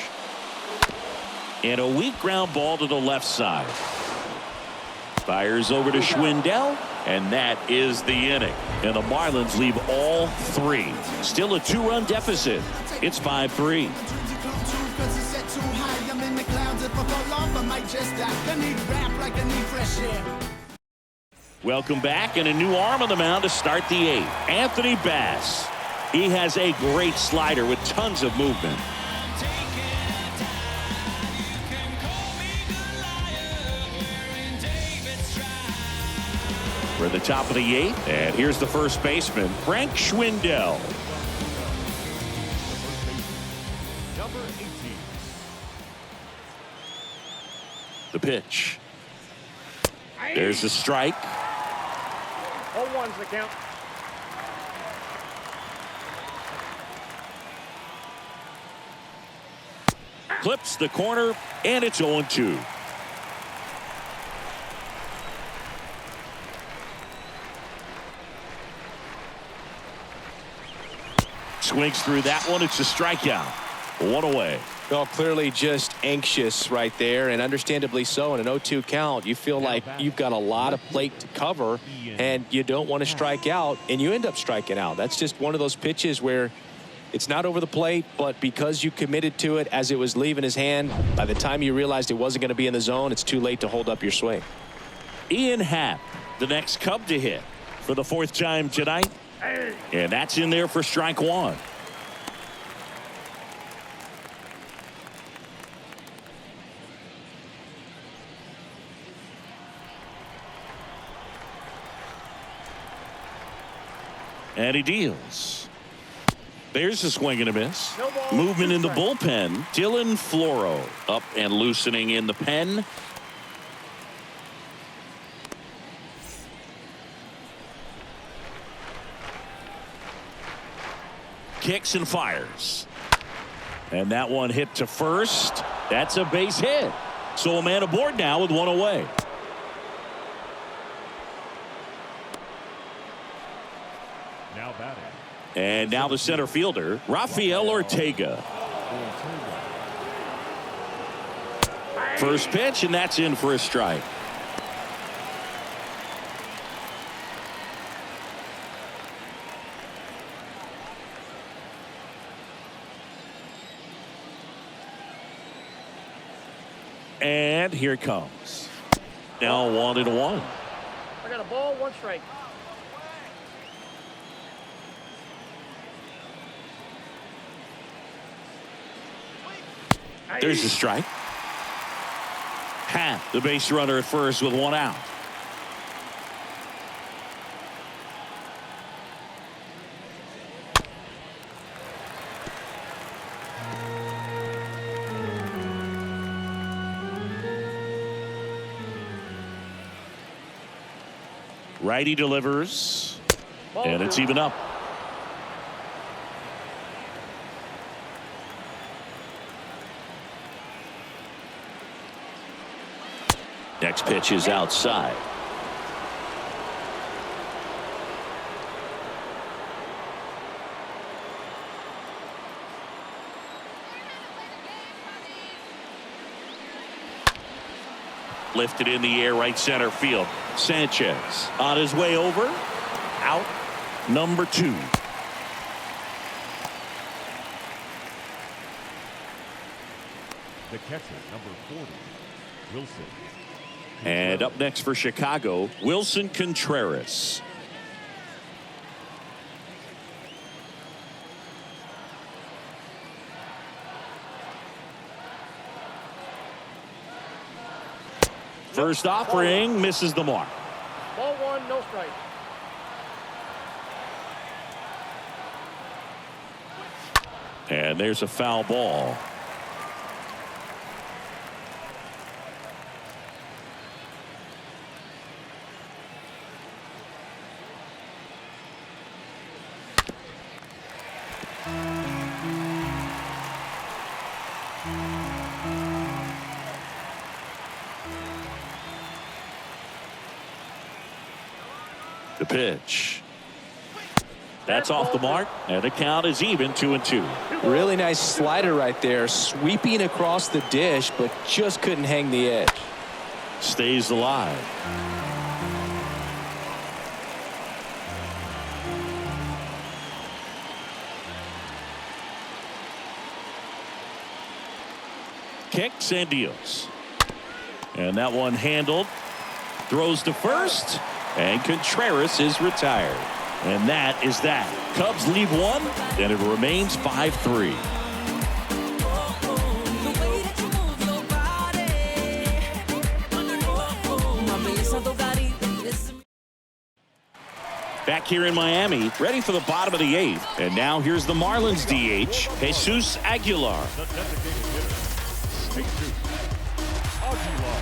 And a weak ground ball to the left side. Fires over to Schwindel, and that is the inning. And the Marlins leave all 3. Still a 2-run deficit. It's 5-3. Welcome back, and a new arm on the mound to start the 8th. Anthony Bass. He has a great slider with tons of movement. We're at the top of the 8th, and here's the first baseman, Frank Schwindel. Number 18. The pitch. There's the strike. 0-1's the count. Clips the corner, and it's 0-2. Swings through that one. It's a strikeout. One away. Well, clearly just anxious right there, and understandably so. In an 0-2 count, you feel like you've got a lot of plate to cover, and you don't want to strike out, and you end up striking out. That's just one of those pitches where it's not over the plate, but because you committed to it as it was leaving his hand, by the time you realized it wasn't going to be in the zone, it's too late to hold up your swing. Ian Happ, the next Cub to hit for the 4th time tonight. And that's in there for strike one. And he deals. There's a swing and a miss. No ball, Movement in the 2 strikes. bullpen. Dylan Floro up and loosening in the pen. Kicks and fires. And that one hit to first. That's a base hit. So a man aboard now with one away. Now batting. And now the center fielder, Rafael Ortega. First pitch, and that's in for a strike. And here it comes. Now 1-1. I got a ball, 1 strike. There's a strike. Happ, the base runner at first with 1 out. Righty delivers, and it's even up. Next pitch is outside. Lifted in the air, right center field. Sanchez on his way over. Out number 2. The catcher, number 40, Wilson. And up next for Chicago, Wilson Contreras. First offering misses the mark. Ball 1, no strike. And there's a foul ball. The pitch. That's off the mark, and the count is even 2-2. Really nice slider right there, sweeping across the dish, but just couldn't hang the edge. Stays alive. Kicks and deals. And that one handled. Throws to first. And Contreras is retired. And that is that. Cubs lead 1, and it remains 5-3. Back here in Miami, ready for the bottom of the 8th. And now here's the Marlins DH, Jesus Aguilar. The designated hitter, Jesus Aguilar.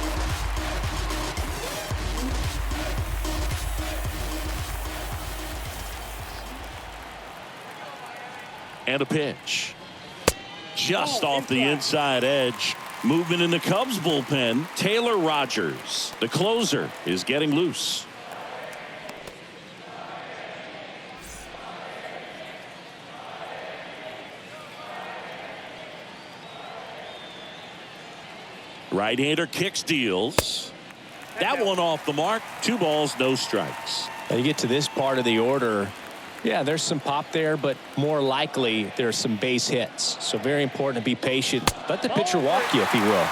And a pitch. just off the inside edge. Movement in the Cubs bullpen. Taylor Rogers, the closer, is getting loose. Right-hander kicks, deals. That one off the mark. 2 balls, no strikes. Now you get to this part of the order. Yeah, there's some pop there, but more likely there's some base hits. So very important to be patient. Let the pitcher walk you if he will.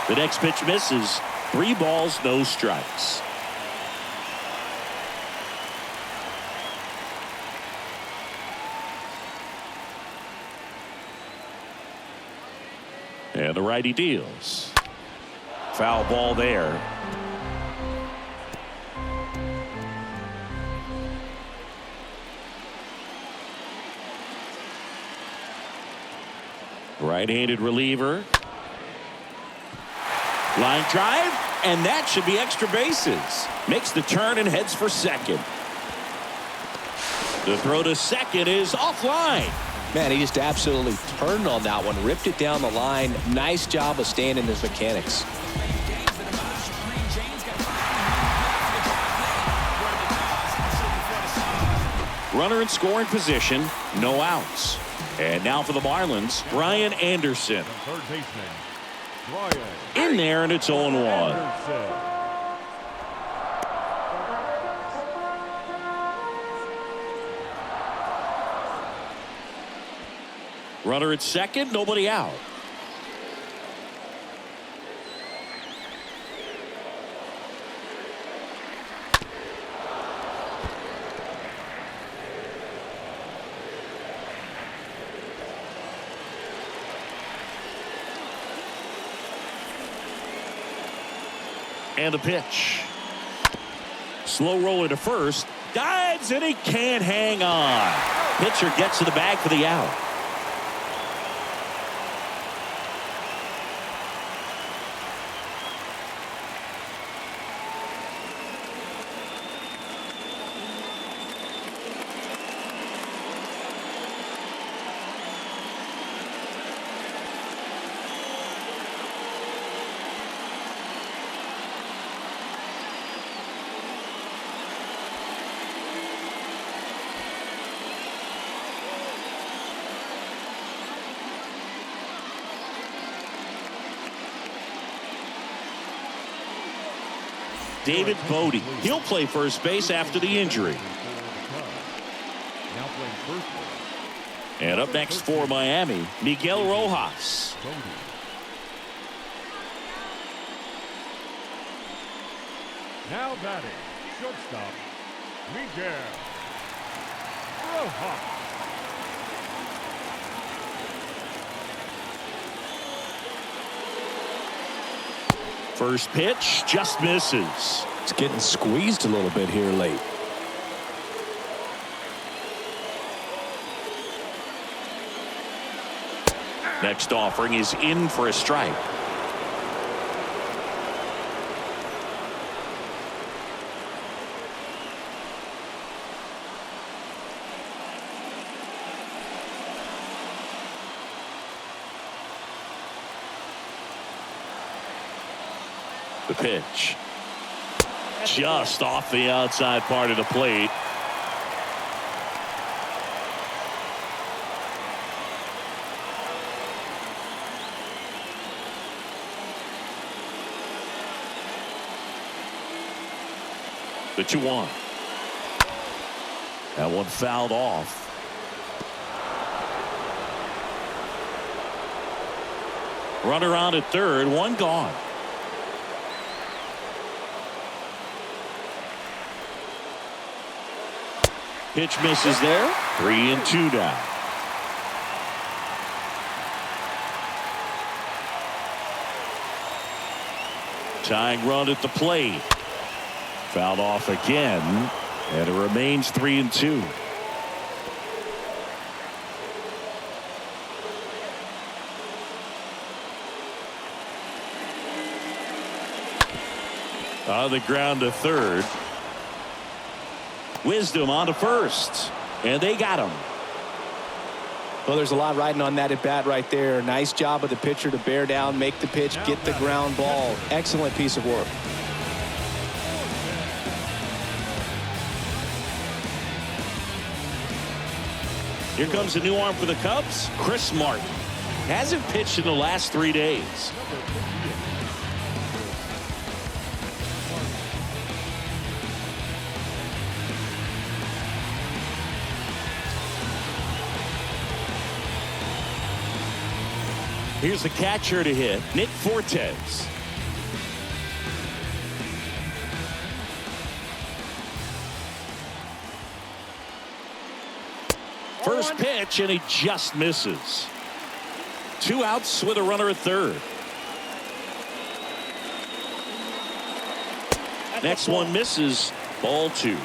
The next pitch misses. 3 balls, no strikes. And the righty deals. Foul ball there. Right-handed reliever. Line drive, and that should be extra bases. Makes the turn and heads for second. The throw to second is offline. Man, he just absolutely turned on that one, ripped it down the line. Nice job of staying in his mechanics. Runner in scoring position, no outs. And now for the Marlins, Brian Anderson. Third baseman, Brian In there, and it's 0-1. Anderson. Runner at second, nobody out. And a pitch. Slow roller to first. Dives, and he can't hang on. Pitcher gets to the bag for the out. David Bodie. He'll play first base after the injury. Now playing first base. And up next for Miami, Miguel Rojas. Now batting, shortstop, Miguel Rojas. First pitch just misses. It's getting squeezed a little bit here late. Next offering is in for a strike. The pitch. Just off the outside part of the plate. The 2-1. That one fouled off. Runner on at third, one gone. Pitch misses there. 3-2 now. Tying run at the plate. Fouled off again, and it remains 3-2. On the ground to third. Wisdom on to first, and they got him. Well, there's a lot riding on that at bat right there. Nice job of the pitcher to bear down, make the pitch, get the ground ball. Excellent piece of work. Here comes a new arm for the Cubs, Chris Martin. Hasn't pitched in the last 3 days. Here's the catcher to hit, Nick Fortes. First pitch, and he just misses. 2 outs with a runner at third. Next one misses. Ball 2.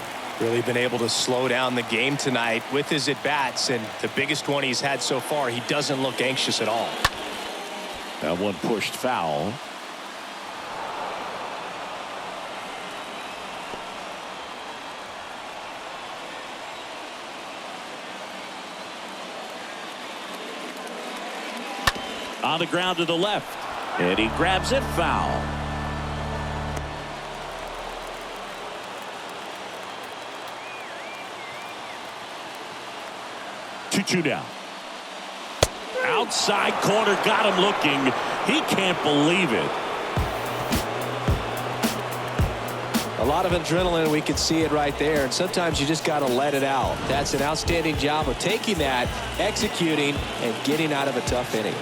Really been able to slow down the game tonight with his at-bats, and the biggest one he's had so far, he doesn't look anxious at all. That one pushed foul. On the ground to the left, and he grabs it foul. Two down. Outside corner, got him looking. He can't believe it. A lot of adrenaline, we can see it right there, and sometimes you just got to let it out. That's an outstanding job of taking that, executing, and getting out of a tough inning.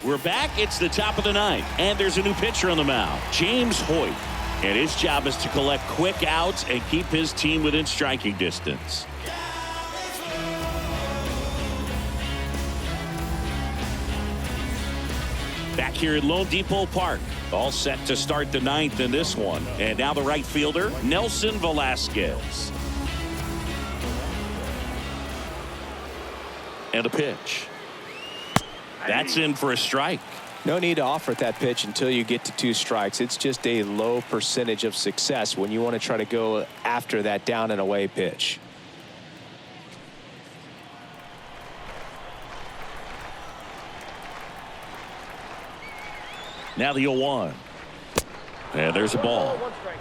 We're back. It's the top of the 9th, and there's a new pitcher on the mound, James Hoyt. And his job is to collect quick outs and keep his team within striking distance. Back here at Lone Depot Park, all set to start the 9th in this one. And now the right fielder, Nelson Velasquez. And a pitch. That's in for a strike. No need to offer that pitch until you get to 2 strikes. It's just a low percentage of success when you want to try to go after that down and away pitch. Now the 0-1. And there's a ball. 1 strike.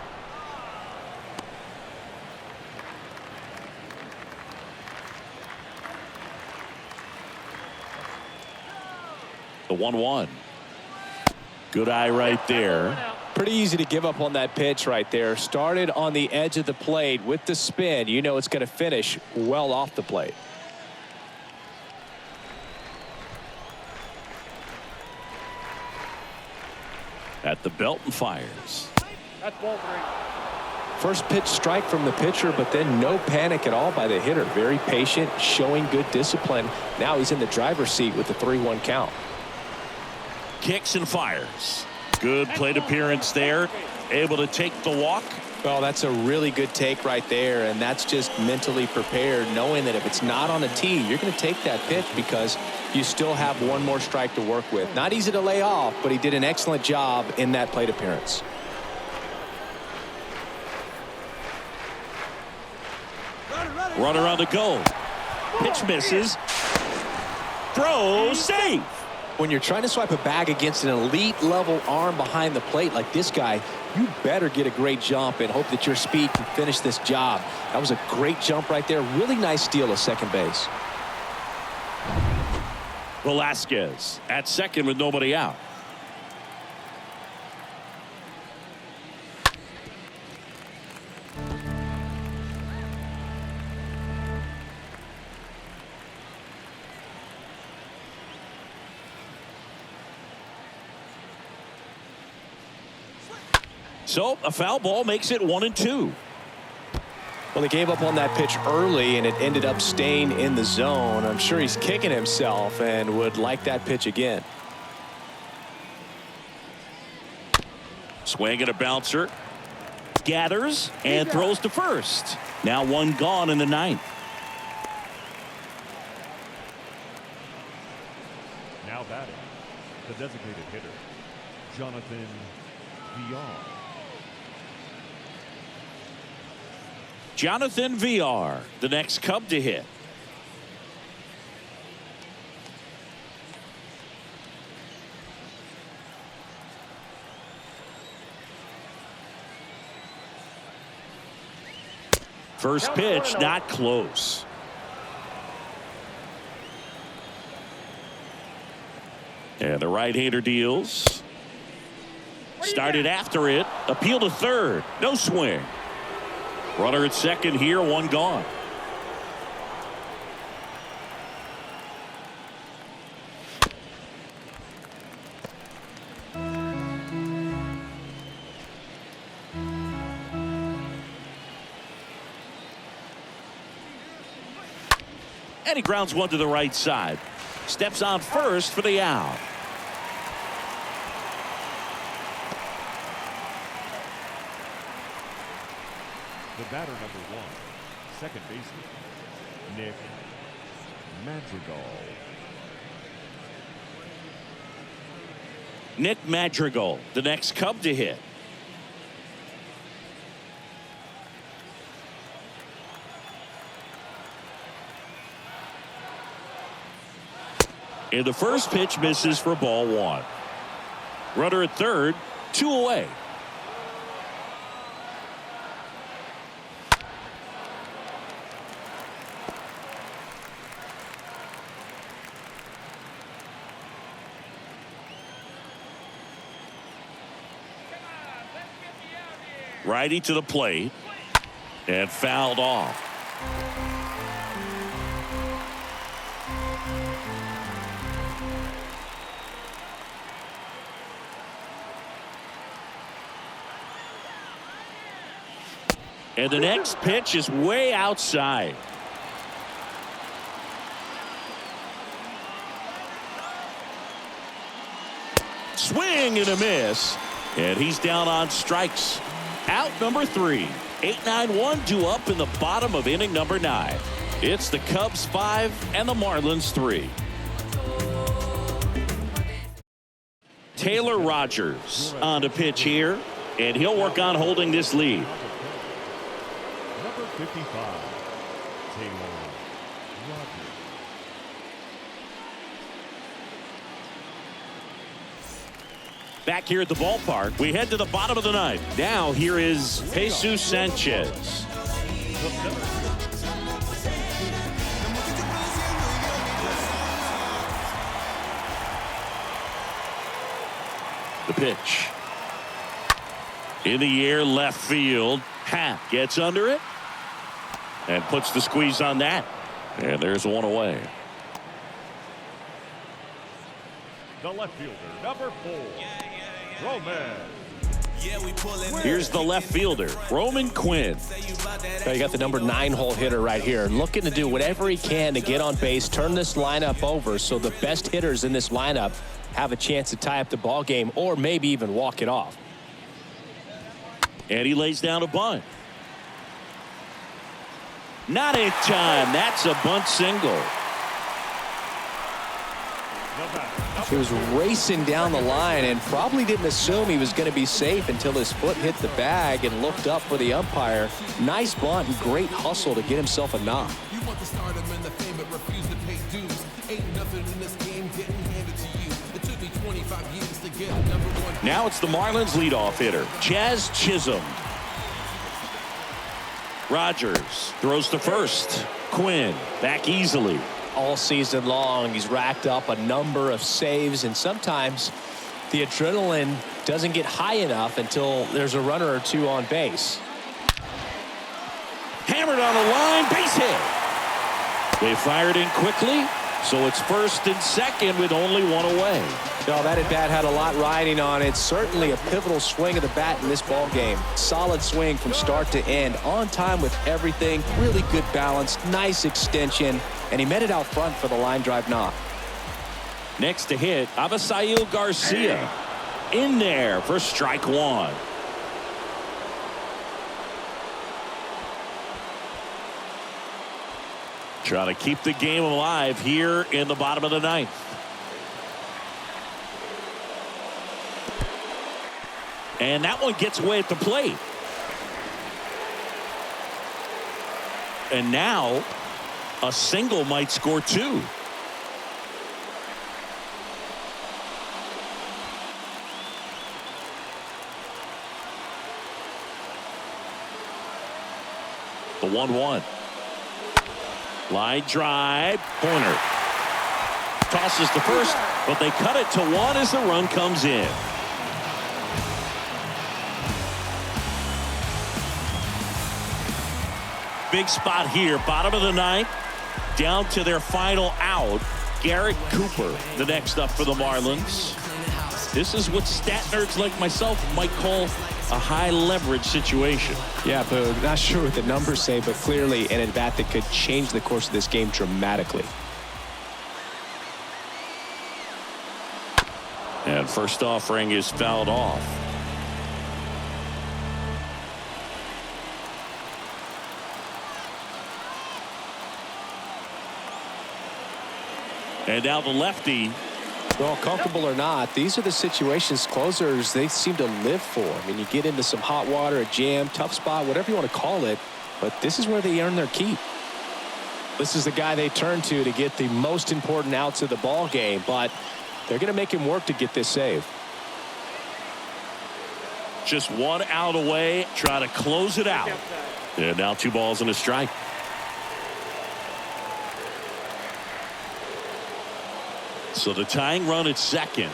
The 1-1. Good eye right there. Pretty easy to give up on that pitch right there. Started on the edge of the plate with the spin. You know it's going to finish well off the plate. At the belt and fires. That's ball 3. First pitch strike from the pitcher, but then no panic at all by the hitter. Very patient, showing good discipline. Now he's in the driver's seat with the 3-1 count. Kicks and fires. Good plate appearance there. Able to take the walk. Well, that's a really good take right there, and that's just mentally prepared, knowing that if it's not on a tee, you're going to take that pitch because you still have 1 more strike to work with. Not easy to lay off, but he did an excellent job in that plate appearance. Runner on the go. Pitch misses. Throw safe. When you're trying to swipe a bag against an elite level arm behind the plate like this guy, you better get a great jump and hope that your speed can finish this job. That was a great jump right there. Really nice steal of second base. Velasquez at second with nobody out. So a foul ball makes it 1-2. Well, they gave up on that pitch early, and it ended up staying in the zone. I'm sure he's kicking himself and would like that pitch again. Swing and a bouncer. Gathers and throws to first. Now 1 gone in the 9th. Now batting, the designated hitter, Jonathan VR. Jonathan VR, the next Cub to hit. First pitch, not close. And the right-hander deals. Started after it. Appeal to third. No swing. Runner at second here, one gone. And he grounds one to the right side. Steps on first for the out. The batter, number 1, second baseman, Nick Madrigal. Nick Madrigal, the next Cub to hit. And the first pitch misses for ball 1. Runner at third, 2 away. Righty to the plate and fouled off. And the next pitch is way outside. Swing and a miss. And he's down on strikes. Out number 3. 8-9-1 due up in the bottom of inning number 9. It's the Cubs 5 and the Marlins 3. Taylor Rogers on to pitch here, and he'll work on holding this lead. Number 55, Taylor Rogers. Back here at the ballpark, we head to the bottom of the 9th. Now here is Jesus Sanchez. The pitch. In the air, left field. Happ gets under it and puts the squeeze on that. And there's one away. The left fielder, number 4, Roman. Here's the left fielder, Roman Quinn. Now you got the number 9 hole hitter right here, looking to do whatever he can to get on base, turn this lineup over so the best hitters in this lineup have a chance to tie up the ball game or maybe even walk it off. And he lays down a bunt. Not in time. That's a bunt single. He was racing down the line and probably didn't assume he was going to be safe until his foot hit the bag and looked up for the umpire. Nice bunt and great hustle to get himself a knock. You want to start him in the fame but refuse to pay dues. Ain't nothing in this game getting handed to you. It took me 25 years to get number 1. Now it's the Marlins leadoff hitter, Jazz Chisholm. Rogers throws to first. Quinn back easily. All season long, he's racked up a number of saves, and sometimes the adrenaline doesn't get high enough until there's a runner or two on base. Hammered on the line, base hit. They fired in quickly, so it's first and second with only one away. No, that at bat had a lot riding on it. Certainly a pivotal swing of the bat in this ball game. Solid swing from start to end, on time with everything. Really good balance, nice extension, and he met it out front for the line drive knock. Next to hit, Avisail Garcia in there for strike 1. Trying to keep the game alive here in the bottom of the 9th. And that one gets away at the plate. And now a single might score 2. The 1-1. Line drive. Pointer. Tosses to first, but they cut it to 1 as the run comes in. Big spot here. Bottom of the 9th. Down to their final out. Garrett Cooper, the next up for the Marlins. This is what stat nerds like myself might call a high leverage situation. Yeah, Boog, not sure what the numbers say, but clearly an at-bat that could change the course of this game dramatically. And first offering is fouled off. And now the lefty. Well, comfortable or not, these are the situations closers they seem to live for. I mean, you get into some hot water, a jam, tough spot, whatever you want to call it, but this is where they earn their keep. This is the guy they turn to get the most important outs of the ball game, but they're going to make him work to get this save. Just 1 out away, try to close it out. And now 2 balls and a strike. So the tying run at second.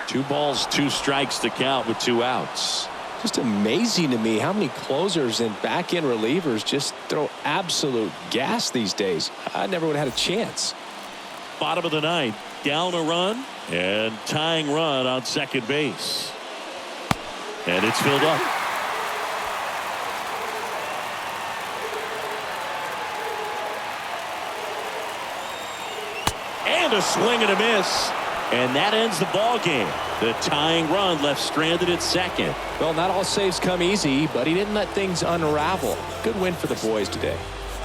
2 balls, 2 strikes to count with 2 outs. Just amazing to me how many closers and back-end relievers just throw absolute gas these days. I never would have had a chance. Bottom of the 9th. Down a run and tying run on second base. And it's filled up. And a swing and a miss. And that ends the ball game. The tying run left stranded at second. Well, not all saves come easy, but he didn't let things unravel. Good win for the boys today.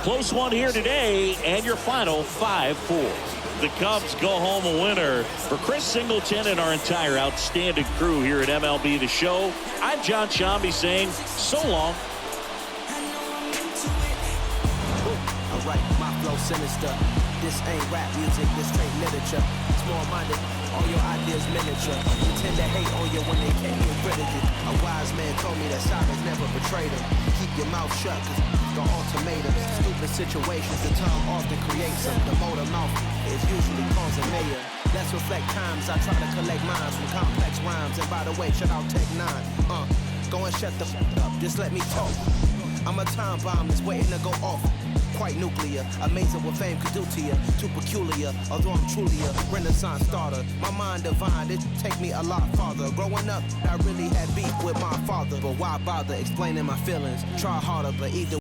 Close one here today, and your final 5-4. The Cubs go home a winner. For Chris Singleton and our entire outstanding crew here at MLB The Show, I'm John Shambi saying so long. Alright, my flow sinister. This ain't rap music, this straight literature. Small-minded, all your ideas miniature. You tend to hate on you when they can't get rid of you. A wise man told me that silence never betrayed him. Keep your mouth shut, cause the ultimatum. Stupid situations, the tongue often creates them. The motor mouth is usually causing mayor. Let's reflect times, I try to collect minds from complex rhymes. And by the way, shout out Tech 9. Go and shut the f up, just let me talk. I'm a time bomb that's waiting to go off. Quite nuclear, amazing what fame could do to you. Too peculiar, although I'm truly a renaissance starter. My mind divine, it take me a lot farther. Growing up, I really had beef with my father, but why bother explaining my feelings? Try harder, but either